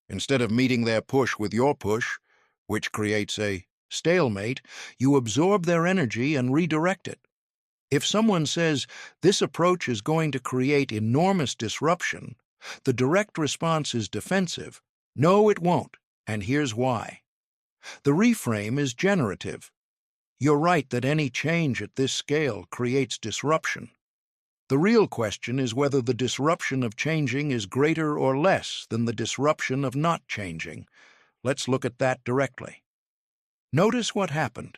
Instead of meeting their push with your push, which creates a stalemate, you absorb their energy and redirect it. If someone says, "This approach is going to create enormous disruption," the direct response is defensive. "No, it won't, and here's why." The reframe is generative. You're right that any change at this scale creates disruption. The real question is whether the disruption of changing is greater or less than the disruption of not changing. Let's look at that directly. Notice what happened.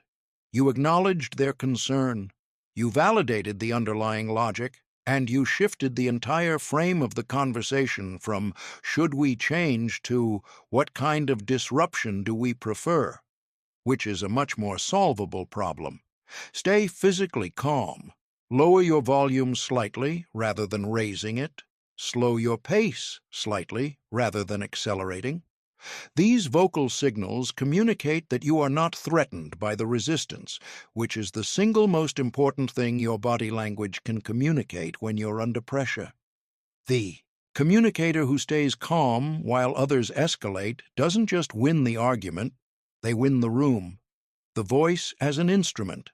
You acknowledged their concern, you validated the underlying logic, and you shifted the entire frame of the conversation from "should we change" to "what kind of disruption do we prefer?" which is a much more solvable problem. Stay physically calm. Lower your volume slightly rather than raising it. Slow your pace slightly rather than accelerating. These vocal signals communicate that you are not threatened by the resistance, which is the single most important thing your body language can communicate when you're under pressure. The communicator who stays calm while others escalate doesn't just win the argument, they win the room. The voice as an instrument.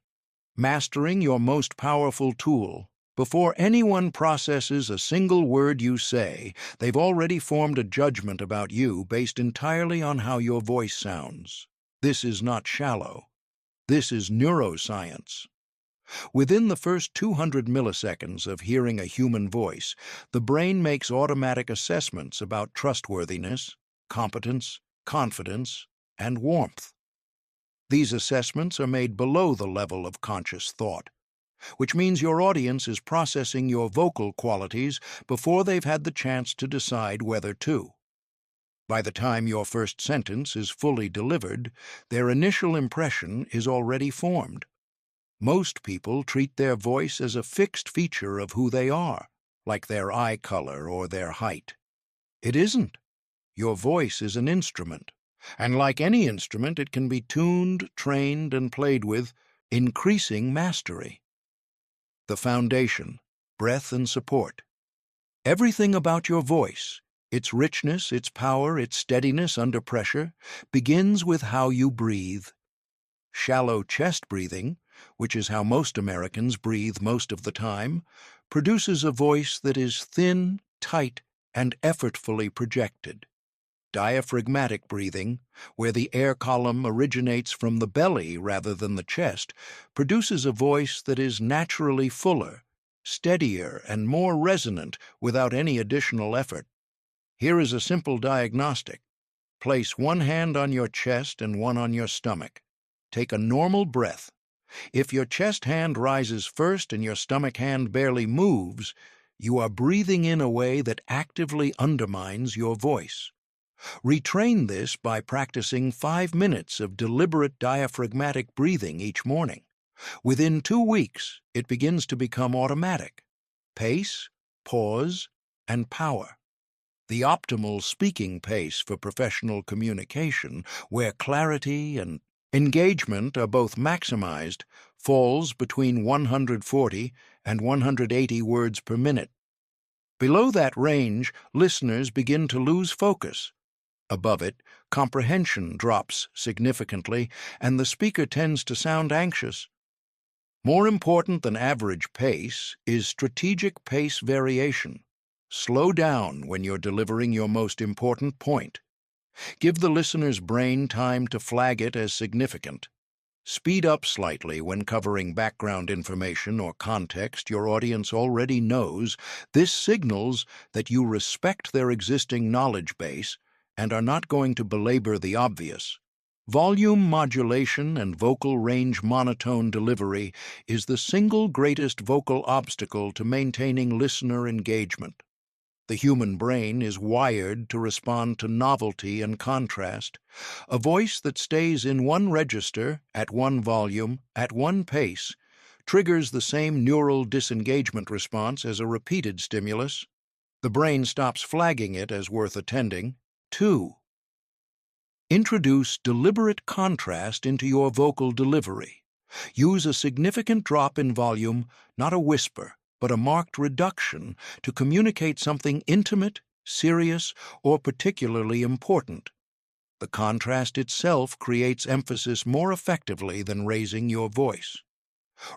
Mastering your most powerful tool. Before anyone processes a single word you say, they've already formed a judgment about you based entirely on how your voice sounds. This is not shallow. This is neuroscience. Within the first 200 milliseconds of hearing a human voice, the brain makes automatic assessments about trustworthiness, competence, confidence, and warmth. These assessments are made below the level of conscious thought. which means your audience is processing your vocal qualities before they've had the chance to decide whether to. By the time your first sentence is fully delivered, their initial impression is already formed. Most people treat their voice as a fixed feature of who they are, like their eye color or their height. It isn't. Your voice is an instrument, and like any instrument, it can be tuned, trained, and played with, increasing mastery. The foundation, breath and support. Everything about your voice, its richness, its power, its steadiness under pressure, begins with how you breathe. Shallow chest breathing, which is how most Americans breathe most of the time, produces a voice that is thin, tight, and effortfully projected. Diaphragmatic breathing, where the air column originates from the belly rather than the chest, produces a voice that is naturally fuller, steadier, and more resonant without any additional effort. Here is a simple diagnostic. Place one hand on your chest and one on your stomach. Take a normal breath. If your chest hand rises first and your stomach hand barely moves, you are breathing in a way that actively undermines your voice. Retrain this by practicing 5 minutes of deliberate diaphragmatic breathing each morning. Within 2 weeks, it begins to become automatic. Pace, pause, and power. The optimal speaking pace for professional communication, where clarity and engagement are both maximized, falls between 140 and 180 words per minute. Below that range, listeners begin to lose focus. Above it, comprehension drops significantly, and the speaker tends to sound anxious. More important than average pace is strategic pace variation. Slow down when you're delivering your most important point. Give the listener's brain time to flag it as significant. Speed up slightly when covering background information or context your audience already knows. This signals that you respect their existing knowledge base and are not going to belabor the obvious. Volume modulation and vocal range monotone delivery is the single greatest vocal obstacle to maintaining listener engagement. The human brain is wired to respond to novelty and contrast. A voice that stays in one register, at one volume, at one pace, triggers the same neural disengagement response as a repeated stimulus. The brain stops flagging it as worth attending. 2. Introduce deliberate contrast into your vocal delivery. Use a significant drop in volume, not a whisper, but a marked reduction to communicate something intimate, serious, or particularly important. The contrast itself creates emphasis more effectively than raising your voice.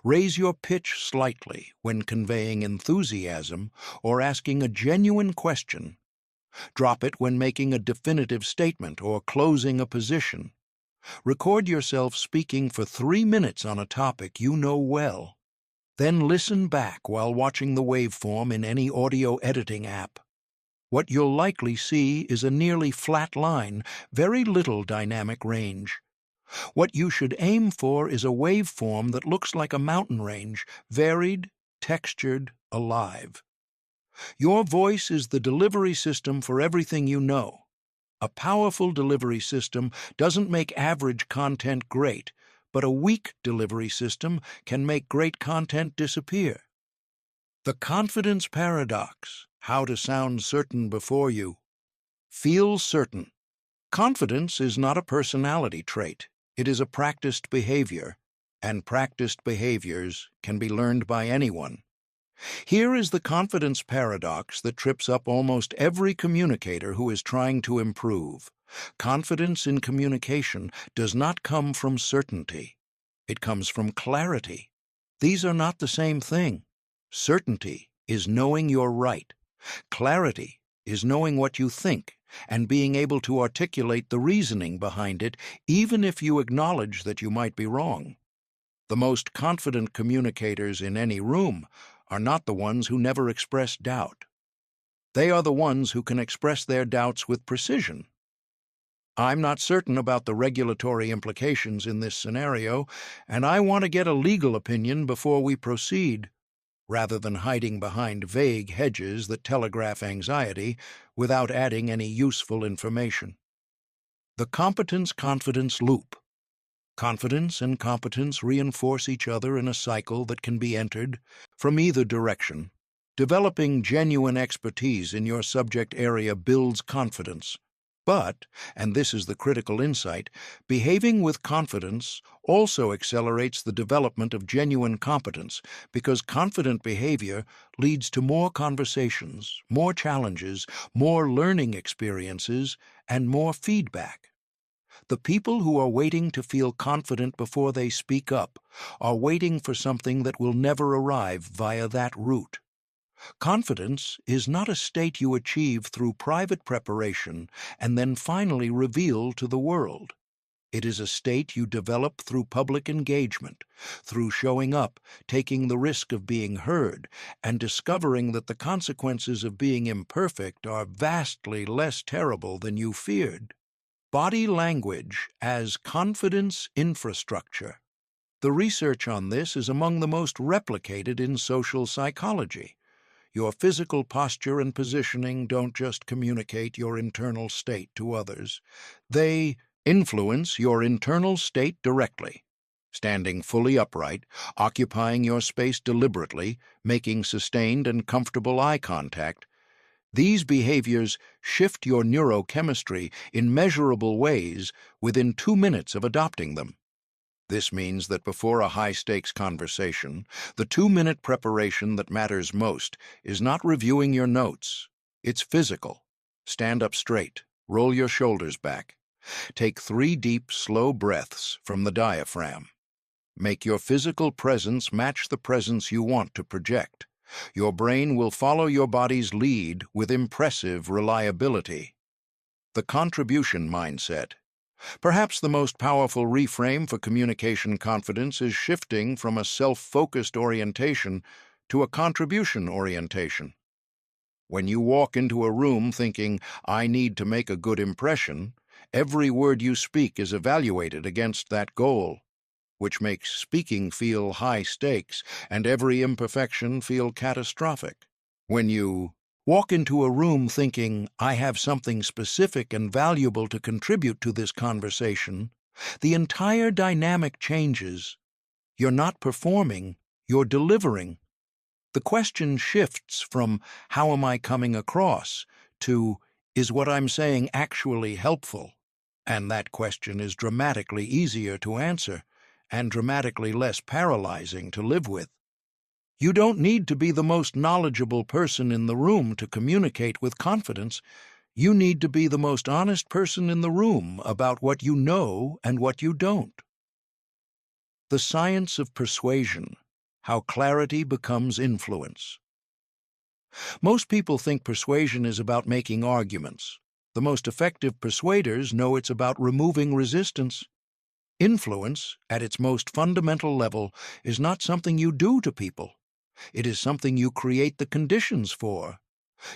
Raise your pitch slightly when conveying enthusiasm or asking a genuine question. Drop it when making a definitive statement or closing a position. Record yourself speaking for 3 minutes on a topic you know well. Then listen back while watching the waveform in any audio editing app. What you'll likely see is a nearly flat line, very little dynamic range. What you should aim for is a waveform that looks like a mountain range, varied, textured, alive. Your voice is the delivery system for everything you know. A powerful delivery system doesn't make average content great, but a weak delivery system can make great content disappear. The confidence paradox, how to sound certain before you. Feel certain. Confidence is not a personality trait. It is a practiced behavior, and practiced behaviors can be learned by anyone. Here is the confidence paradox that trips up almost every communicator who is trying to improve. Confidence in communication does not come from certainty. It comes from clarity. These are not the same thing. Certainty is knowing you're right. Clarity is knowing what you think and being able to articulate the reasoning behind it, even if you acknowledge that you might be wrong. The most confident communicators in any room are not the ones who never express doubt. They are the ones who can express their doubts with precision. I'm not certain about the regulatory implications in this scenario, and I want to get a legal opinion before we proceed, rather than hiding behind vague hedges that telegraph anxiety without adding any useful information. The competence-confidence loop. Confidence and competence reinforce each other in a cycle that can be entered from either direction. Developing genuine expertise in your subject area builds confidence. But, and this is the critical insight, behaving with confidence also accelerates the development of genuine competence, because confident behavior leads to more conversations, more challenges, more learning experiences, and more feedback. The people who are waiting to feel confident before they speak up are waiting for something that will never arrive via that route. Confidence is not a state you achieve through private preparation and then finally reveal to the world. It is a state you develop through public engagement, through showing up, taking the risk of being heard, and discovering that the consequences of being imperfect are vastly less terrible than you feared. Body language as confidence infrastructure. The research on this is among the most replicated in social psychology. Your physical posture and positioning don't just communicate your internal state to others. They influence your internal state directly. Standing fully upright, occupying your space deliberately, making sustained and comfortable eye contact, these behaviors shift your neurochemistry in measurable ways within 2 minutes of adopting them. This means that before a high-stakes conversation, the 2-minute preparation that matters most is not reviewing your notes. It's physical. Stand up straight. Roll your shoulders back. Take 3 deep, slow breaths from the diaphragm. Make your physical presence match the presence you want to project. Your brain will follow your body's lead with impressive reliability. The contribution mindset. Perhaps the most powerful reframe for communication confidence is shifting from a self-focused orientation to a contribution orientation. When you walk into a room thinking, "I need to make a good impression," every word you speak is evaluated against that goal, which makes speaking feel high stakes and every imperfection feel catastrophic. When you walk into a room thinking, "I have something specific and valuable to contribute to this conversation," the entire dynamic changes. You're not performing, you're delivering. The question shifts from, "How am I coming across?" to, "Is what I'm saying actually helpful?" And that question is dramatically easier to answer and dramatically less paralyzing to live with. You don't need to be the most knowledgeable person in the room to communicate with confidence. You need to be the most honest person in the room about what you know and what you don't. The science of persuasion, how clarity becomes influence. Most people think persuasion is about making arguments. The most effective persuaders know it's about removing resistance. Influence, at its most fundamental level, is not something you do to people. It is something you create the conditions for.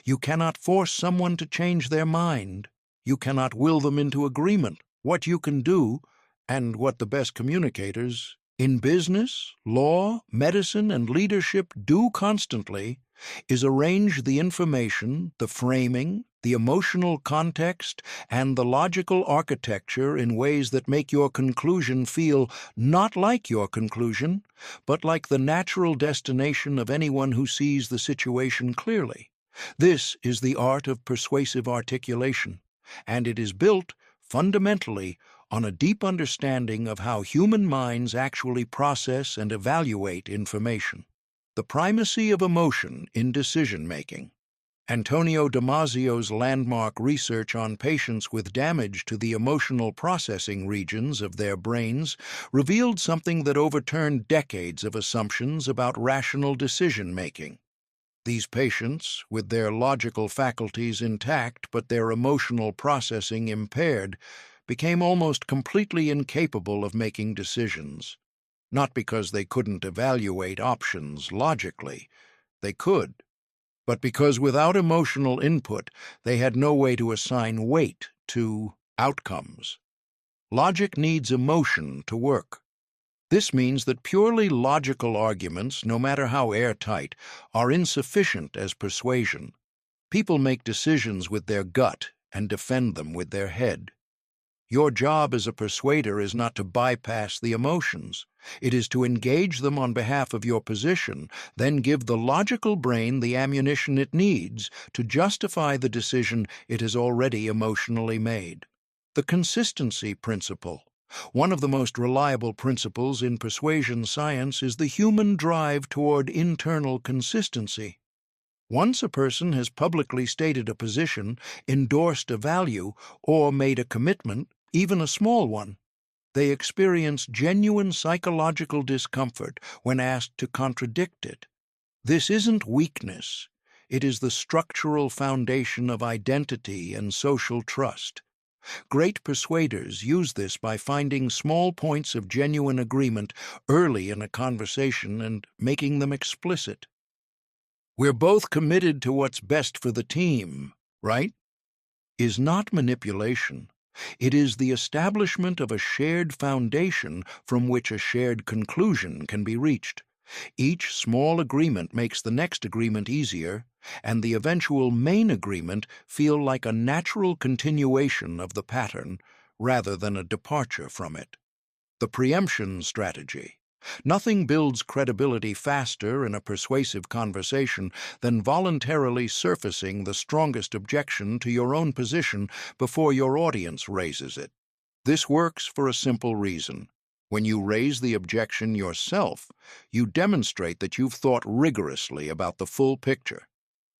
You cannot force someone to change their mind. You cannot will them into agreement. What you can do, and what the best communicators in business, law, medicine, and leadership do constantly, is arrange the information, the framing, the emotional context, and the logical architecture in ways that make your conclusion feel not like your conclusion, but like the natural destination of anyone who sees the situation clearly. This is the art of persuasive articulation, and it is built, fundamentally, on a deep understanding of how human minds actually process and evaluate information. The primacy of emotion in decision-making. Antonio Damasio's landmark research on patients with damage to the emotional processing regions of their brains revealed something that overturned decades of assumptions about rational decision-making. These patients, with their logical faculties intact but their emotional processing impaired, became almost completely incapable of making decisions. Not because they couldn't evaluate options logically. They could. But because without emotional input, they had no way to assign weight to Outcomes. Logic needs emotion to work. This means that purely logical arguments, no matter how airtight, are insufficient as persuasion. People make decisions with their gut and defend them with their head. Your job as a persuader is not to bypass the emotions. It is to engage them on behalf of your position, then give the logical brain the ammunition it needs to justify the decision it has already emotionally made. The consistency principle. One of the most reliable principles in persuasion science is the human drive toward internal consistency. Once a person has publicly stated a position, endorsed a value, or made a commitment, even a small one, they experience genuine psychological discomfort when asked to contradict it. This isn't weakness. It is the structural foundation of identity and social trust. Great persuaders use this by finding small points of genuine agreement early in a conversation and making them explicit. "We're both committed to what's best for the team, right?" is not manipulation. It is the establishment of a shared foundation from which a shared conclusion can be reached. Each small agreement makes the next agreement easier, and the eventual main agreement feel like a natural continuation of the pattern rather than a departure from it. The preemption strategy. Nothing builds credibility faster in a persuasive conversation than voluntarily surfacing the strongest objection to your own position before your audience raises it. This works for a simple reason. When you raise the objection yourself, you demonstrate that you've thought rigorously about the full picture.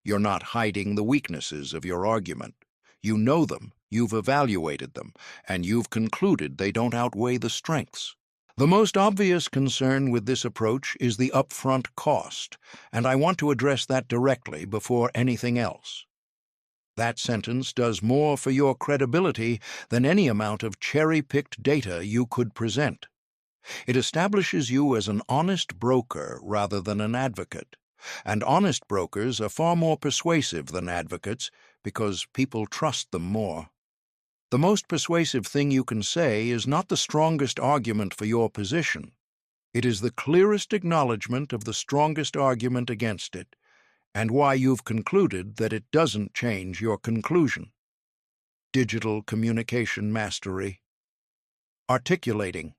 You're not hiding the weaknesses of your argument. You know them, you've evaluated them, and you've concluded they don't outweigh the strengths. The most obvious concern with this approach is the upfront cost, and I want to address that directly before anything else. That sentence does more for your credibility than any amount of cherry-picked data you could present. It establishes you as an honest broker rather than an advocate, and honest brokers are far more persuasive than advocates because people trust them more. The most persuasive thing you can say is not the strongest argument for your position. It is the clearest acknowledgement of the strongest argument against it, and why you've concluded that it doesn't change your conclusion. Digital communication mastery. Articulating.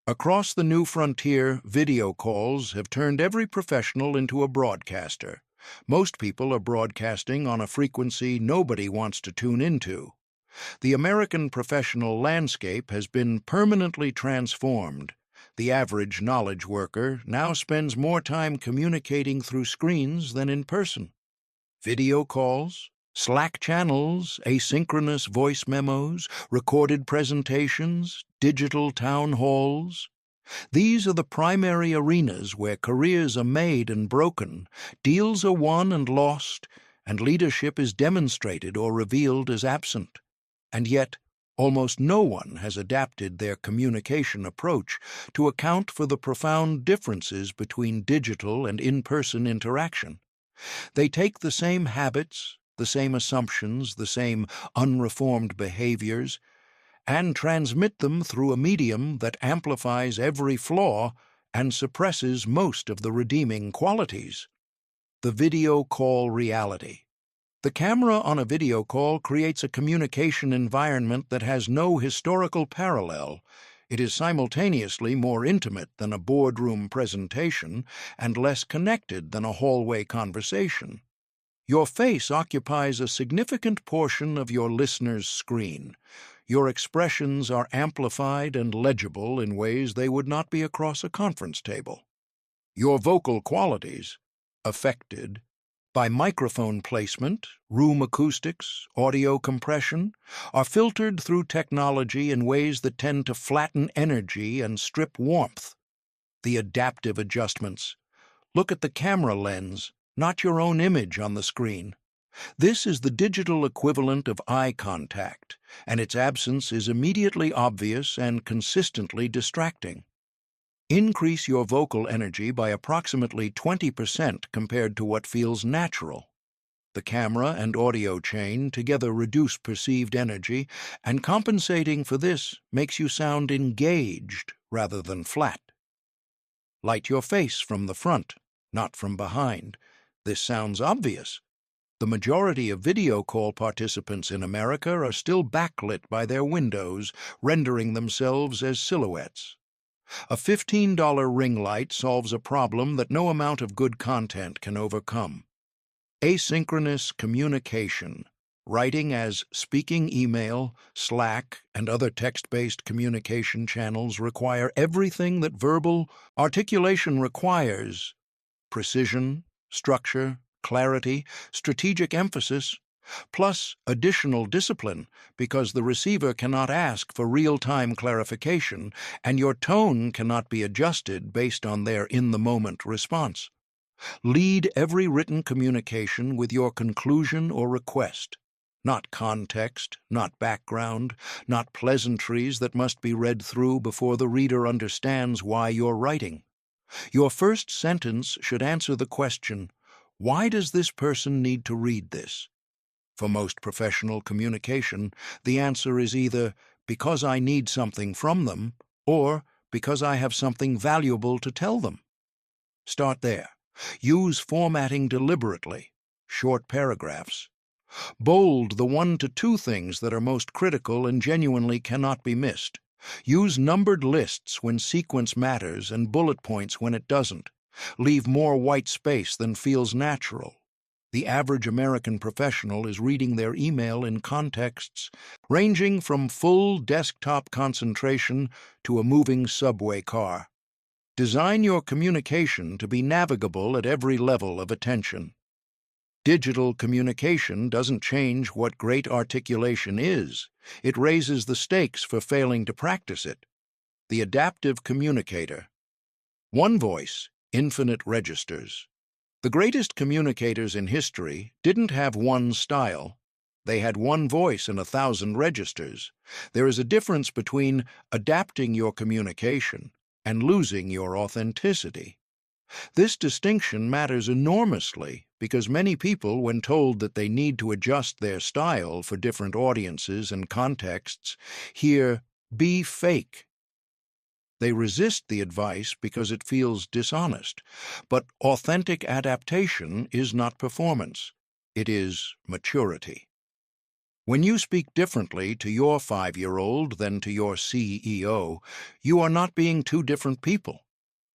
Across the new frontier, video calls have turned every professional into a broadcaster. Most people are broadcasting on a frequency nobody wants to tune into. The American professional landscape has been permanently transformed. The average knowledge worker now spends more time communicating through screens than in person. Video calls, Slack channels, asynchronous voice memos, recorded presentations, digital town halls. These are the primary arenas where careers are made and broken, deals are won and lost, and leadership is demonstrated or revealed as absent. And yet, almost no one has adapted their communication approach to account for the profound differences between digital and in-person interaction. They take the same habits, the same assumptions, the same unreformed behaviors, and transmit them through a medium that amplifies every flaw and suppresses most of the redeeming qualities. The video call reality. The camera on a video call creates a communication environment that has no historical parallel. It is simultaneously more intimate than a boardroom presentation and less connected than a hallway conversation. Your face occupies a significant portion of your listener's screen. Your expressions are amplified and legible in ways they would not be across a conference table. Your vocal qualities, affected by microphone placement, room acoustics, audio compression, are filtered through technology in ways that tend to flatten energy and strip warmth. The adaptive adjustments. Look at the camera lens, not your own image on the screen. This is the digital equivalent of eye contact, and its absence is immediately obvious and consistently distracting. Increase your vocal energy by approximately 20% compared to what feels natural. The camera and audio chain together reduce perceived energy, and compensating for this makes you sound engaged rather than flat. Light your face from the front, not from behind. This sounds obvious. The majority of video call participants in America are still backlit by their windows, rendering themselves as silhouettes. A $15 ring light solves a problem that no amount of good content can overcome. Asynchronous communication, writing as speaking email, Slack, and other text-based communication channels require everything that verbal articulation requires: precision, structure, clarity, strategic emphasis, plus additional discipline because the receiver cannot ask for real-time clarification and your tone cannot be adjusted based on their in-the-moment response. Lead every written communication with your conclusion or request, not context, not background, not pleasantries that must be read through before the reader understands why you're writing. Your first sentence should answer the question, why does this person need to read this? For most professional communication, the answer is either because I need something from them or because I have something valuable to tell them. Start there. Use formatting deliberately, short paragraphs. Bold the 1 to 2 things that are most critical and genuinely cannot be missed. Use numbered lists when sequence matters and bullet points when it doesn't. Leave more white space than feels natural. The average American professional is reading their email in contexts ranging from full desktop concentration to a moving subway car. Design your communication to be navigable at every level of attention. Digital communication doesn't change what great articulation is. It raises the stakes for failing to practice it. The adaptive communicator. One voice, infinite registers. The greatest communicators in history didn't have one style. They had one voice and 1,000 registers. There is a difference between adapting your communication and losing your authenticity. This distinction matters enormously because many people, when told that they need to adjust their style for different audiences and contexts, hear, "Be fake." They resist the advice because it feels dishonest. But authentic adaptation is not performance. It is maturity. When you speak differently to your 5-year-old than to your CEO, you are not being two different people.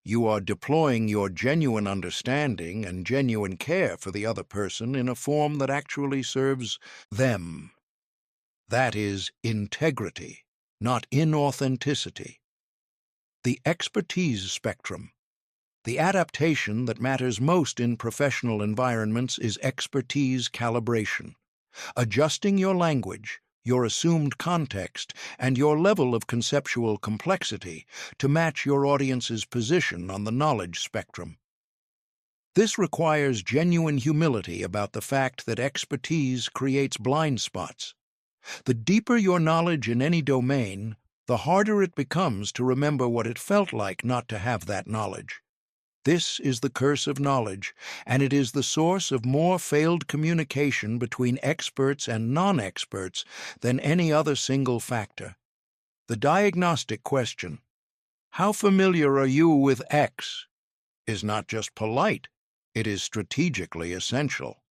You are deploying your genuine understanding and genuine care for the other person in a form that actually serves them. That is integrity, not inauthenticity. The expertise spectrum. The adaptation that matters most in professional environments is expertise calibration. Adjusting your language, your assumed context, and your level of conceptual complexity to match your audience's position on the knowledge spectrum. This requires genuine humility about the fact that expertise creates blind spots. The deeper your knowledge in any domain, the harder it becomes to remember what it felt like not to have that knowledge. This is the curse of knowledge, and it is the source of more failed communication between experts and non-experts than any other single factor. The diagnostic question, "How familiar are you with X?" is not just polite, it is strategically essential.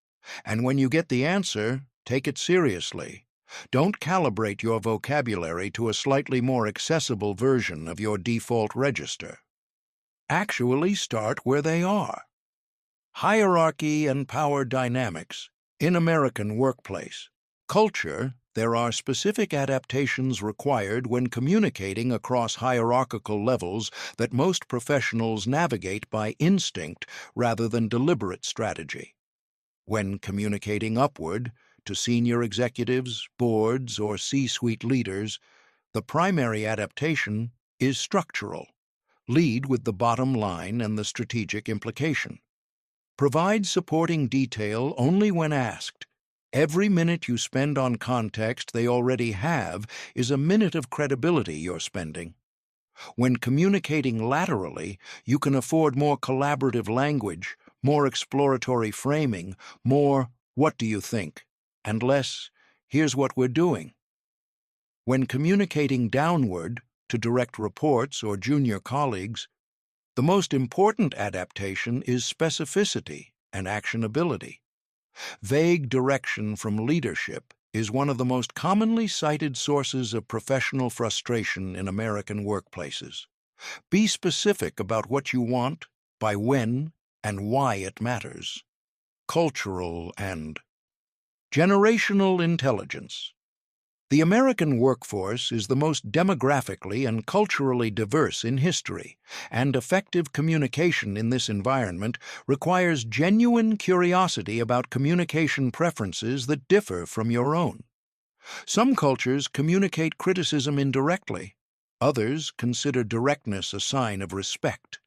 And when you get the answer, take it seriously. Don't calibrate your vocabulary to a slightly more accessible version of your default register. Actually start where they are. Hierarchy and power dynamics. In American workplace culture, there are specific adaptations required when communicating across hierarchical levels that most professionals navigate by instinct rather than deliberate strategy. When communicating upward, to senior executives, boards, or C-suite leaders, the primary adaptation is structural. Lead with the bottom line and the strategic implication. Provide supporting detail only when asked. Every minute you spend on context they already have is a minute of credibility you're spending. When communicating laterally, you can afford more collaborative language, more exploratory framing, more "What do you think?" and less, "Here's what we're doing." When communicating downward to direct reports or junior colleagues, the most important adaptation is specificity and actionability. Vague direction from leadership is one of the most commonly cited sources of professional frustration in American workplaces. Be specific about what you want, by when, and why it matters. Cultural and generational intelligence. The American workforce is the most demographically and culturally diverse in history, and effective communication in this environment requires genuine curiosity about communication preferences that differ from your own. Some cultures communicate criticism indirectly. Others consider directness a sign of respect.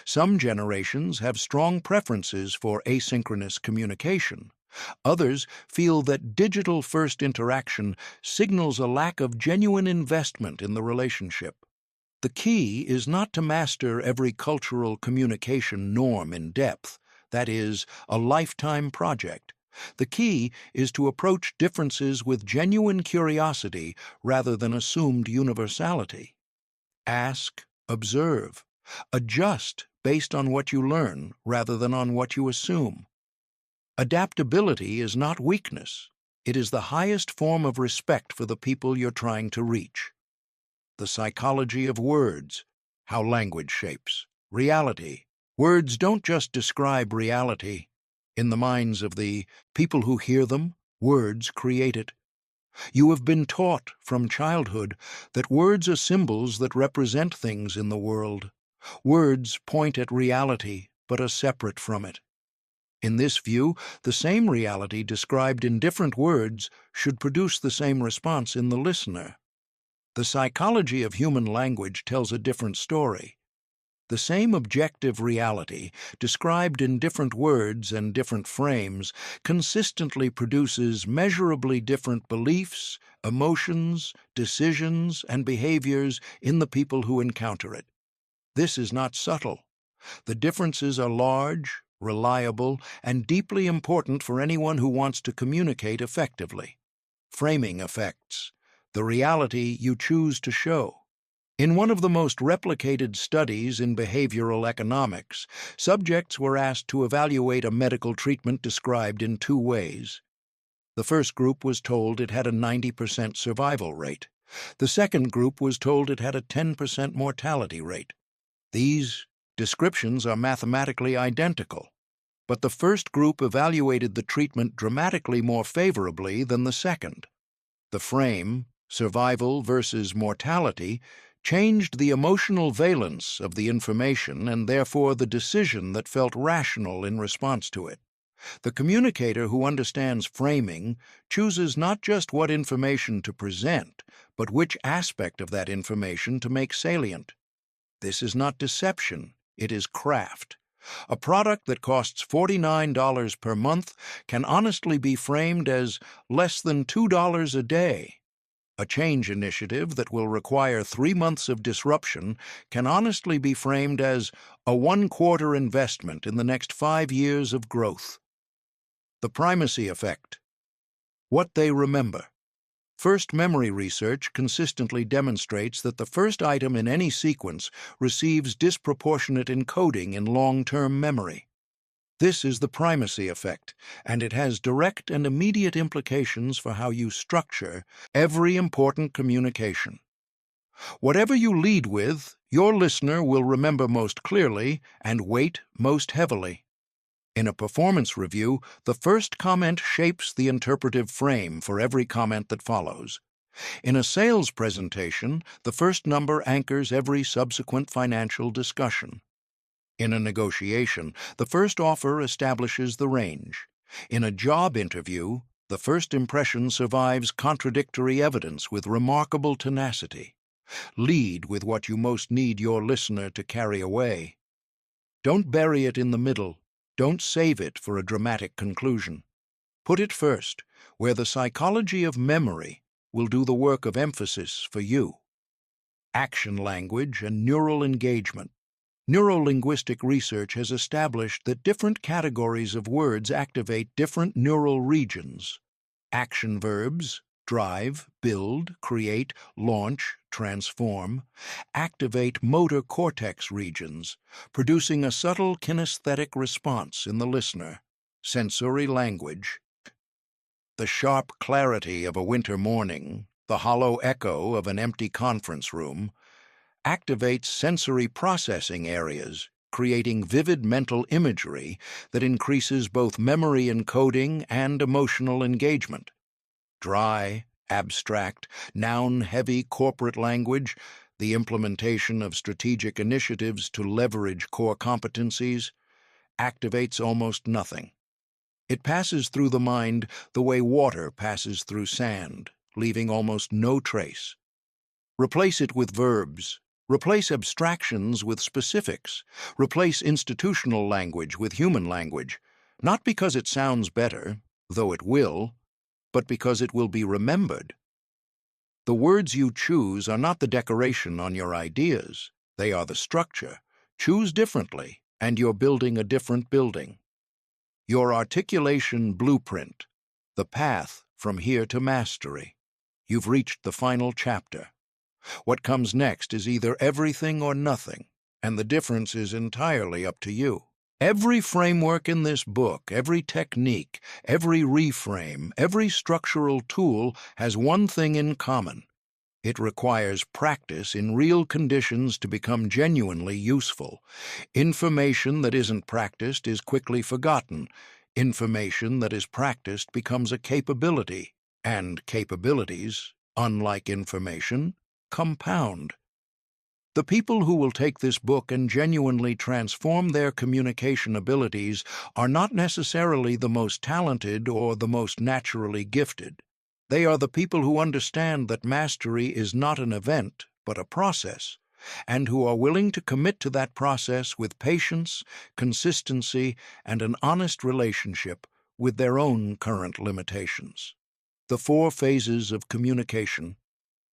Some generations have strong preferences for asynchronous communication. Others feel that digital-first interaction signals a lack of genuine investment in the relationship. The key is not to master every cultural communication norm in depth, that is, a lifetime project. The key is to approach differences with genuine curiosity rather than assumed universality. Ask, observe, adjust based on what you learn rather than on what you assume. Adaptability is not weakness. It is the highest form of respect for the people you're trying to reach. The psychology of words, how language shapes reality. Words don't just describe reality. In the minds of the people who hear them, words create it. You have been taught from childhood that words are symbols that represent things in the world. Words point at reality, but are separate from it. In this view, the same reality described in different words should produce the same response in the listener. The psychology of human language tells a different story. The same objective reality, described in different words and different frames, consistently produces measurably different beliefs, emotions, decisions, and behaviors in the people who encounter it. This is not subtle. The differences are large, reliable, and deeply important for anyone who wants to communicate effectively. Framing effects, the reality you choose to show. In one of the most replicated studies in behavioral economics, subjects were asked to evaluate a medical treatment described in two ways. The first group was told it had a 90% survival rate. The second group was told it had a 10% mortality rate. These descriptions are mathematically identical, but the first group evaluated the treatment dramatically more favorably than the second. The frame, survival versus mortality, changed the emotional valence of the information and therefore the decision that felt rational in response to it. The communicator who understands framing chooses not just what information to present, but which aspect of that information to make salient. This is not deception, it is craft. A product that costs $49 per month can honestly be framed as less than $2 a day. A change initiative that will require 3 months of disruption can honestly be framed as a one-quarter investment in the next 5 years of growth. The primacy effect. What they remember. First memory research consistently demonstrates that the first item in any sequence receives disproportionate encoding in long-term memory. This is the primacy effect, and it has direct and immediate implications for how you structure every important communication. Whatever you lead with, your listener will remember most clearly and weight most heavily. In a performance review, the first comment shapes the interpretive frame for every comment that follows. In a sales presentation, the first number anchors every subsequent financial discussion. In a negotiation, the first offer establishes the range. In a job interview, the first impression survives contradictory evidence with remarkable tenacity. Lead with what you most need your listener to carry away. Don't bury it in the middle. Don't save it for a dramatic conclusion. Put it first, where the psychology of memory will do the work of emphasis for you. Action language and neural engagement. Neurolinguistic research has established that different categories of words activate different neural regions. Action verbs, drive, build, create, launch, transform, activate motor cortex regions, producing a subtle kinesthetic response in the listener. Sensory language. The sharp clarity of a winter morning, the hollow echo of an empty conference room, activates sensory processing areas, creating vivid mental imagery that increases both memory encoding and emotional engagement. Dry, abstract, noun-heavy corporate language, the implementation of strategic initiatives to leverage core competencies, activates almost nothing. It passes through the mind the way water passes through sand, leaving almost no trace. Replace it with verbs. Replace abstractions with specifics. Replace institutional language with human language, not because it sounds better, though it will, but because it will be remembered. The words you choose are not the decoration on your ideas. They are the structure. Choose differently, and you're building a different building. Your articulation blueprint, the path from here to mastery. You've reached the final chapter. What comes next is either everything or nothing, and the difference is entirely up to you. Every framework in this book, every technique, every reframe, every structural tool has one thing in common. It requires practice in real conditions to become genuinely useful. Information that isn't practiced is quickly forgotten. Information that is practiced becomes a capability, and capabilities, unlike information, compound. The people who will take this book and genuinely transform their communication abilities are not necessarily the most talented or the most naturally gifted. They are the people who understand that mastery is not an event, but a process, and who are willing to commit to that process with patience, consistency, and an honest relationship with their own current limitations. The 4 phases of communication.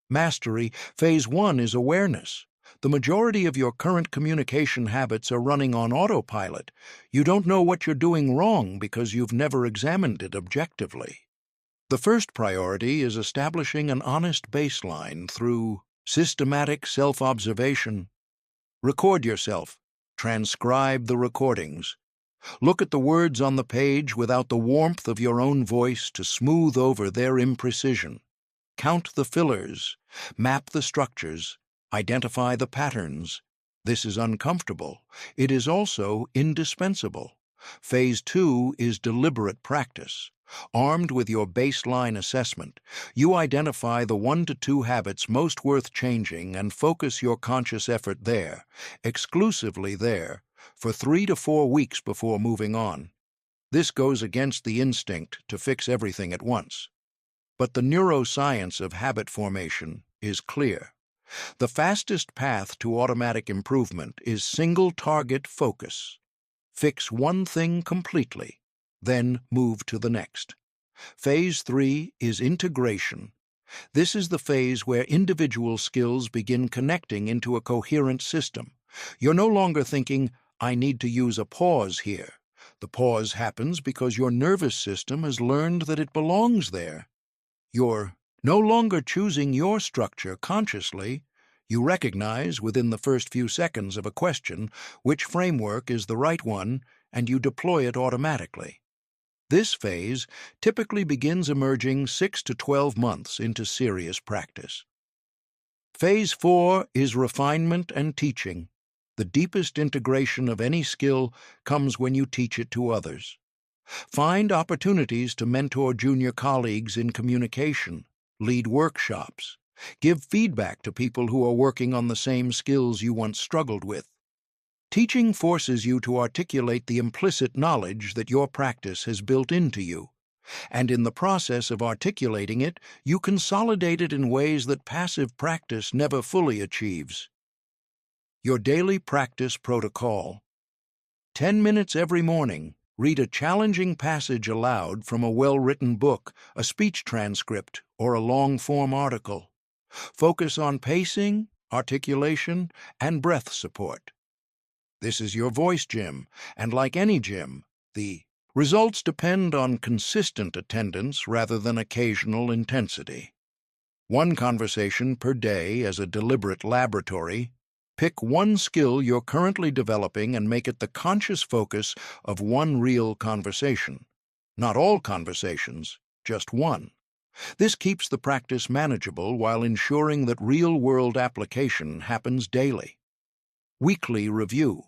Mastery, phase 1 is awareness. The majority of your current communication habits are running on autopilot. You don't know what you're doing wrong because you've never examined it objectively. The first priority is establishing an honest baseline through systematic self-observation. Record yourself. Transcribe the recordings. Look at the words on the page without the warmth of your own voice to smooth over their imprecision. Count the fillers. Map the structures. Identify the patterns. This is uncomfortable. It is also indispensable. Phase 2 is deliberate practice. Armed with your baseline assessment, you identify the 1 to 2 habits most worth changing and focus your conscious effort there, exclusively there, for 3 to 4 weeks before moving on. This goes against the instinct to fix everything at once. But the neuroscience of habit formation is clear. The fastest path to automatic improvement is single-target focus. Fix one thing completely, then move to the next. Phase 3 is integration. This is the phase where individual skills begin connecting into a coherent system. You're no longer thinking, I need to use a pause here. The pause happens because your nervous system has learned that it belongs there. You're no longer choosing your structure consciously. You recognize within the first few seconds of a question which framework is the right one, and you deploy it automatically. This phase typically begins emerging 6 to 12 months into serious practice. Phase 4 is refinement and teaching. The deepest integration of any skill comes when you teach it to others. Find opportunities to mentor junior colleagues in communication, lead workshops, give feedback to people who are working on the same skills you once struggled with. Teaching forces you to articulate the implicit knowledge that your practice has built into you, and in the process of articulating it, you consolidate it in ways that passive practice never fully achieves. Your daily practice protocol. 10 minutes every morning. Read a challenging passage aloud from a well-written book, a speech transcript, or a long-form article. Focus on pacing, articulation, and breath support. This is your voice gym, and like any gym, the results depend on consistent attendance rather than occasional intensity. One conversation per day as a deliberate laboratory. Pick one skill you're currently developing and make it the conscious focus of one real conversation. Not all conversations, just one. This keeps the practice manageable while ensuring that real-world application happens daily. Weekly review.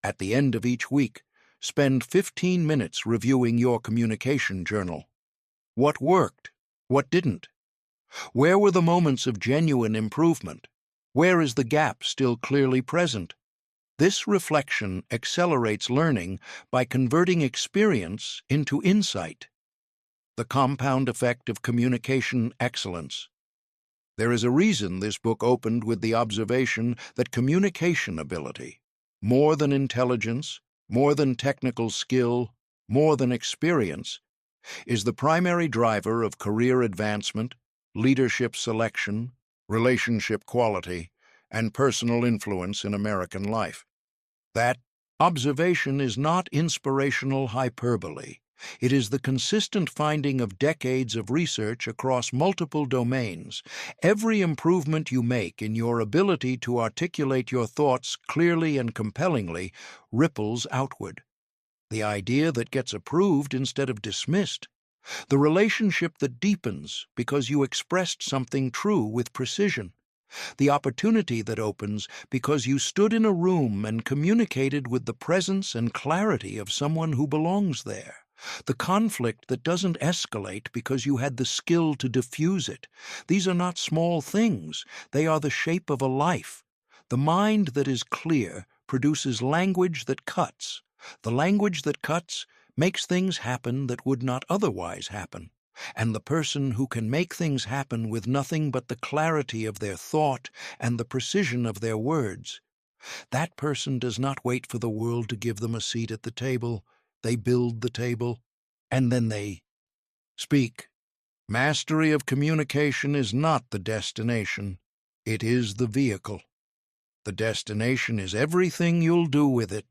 At the end of each week, spend 15 minutes reviewing your communication journal. What worked? What didn't? Where were the moments of genuine improvement? Where is the gap still clearly present? This reflection accelerates learning by converting experience into insight. The compound effect of communication excellence. There is a reason this book opened with the observation that communication ability, more than intelligence, more than technical skill, more than experience, is the primary driver of career advancement, leadership selection, relationship quality, and personal influence in American life. That observation is not inspirational hyperbole. It is the consistent finding of decades of research across multiple domains. Every improvement you make in your ability to articulate your thoughts clearly and compellingly ripples outward. The idea that gets approved instead of dismissed. The relationship that deepens because you expressed something true with precision. The opportunity that opens because you stood in a room and communicated with the presence and clarity of someone who belongs there. The conflict that doesn't escalate because you had the skill to diffuse it. These are not small things. They are the shape of a life. The mind that is clear produces language that cuts. The language that cuts makes things happen that would not otherwise happen. And the person who can make things happen with nothing but the clarity of their thought and the precision of their words, that person does not wait for the world to give them a seat at the table. They build the table, and then they speak. Mastery of communication is not the destination. It is the vehicle. The destination is everything you'll do with it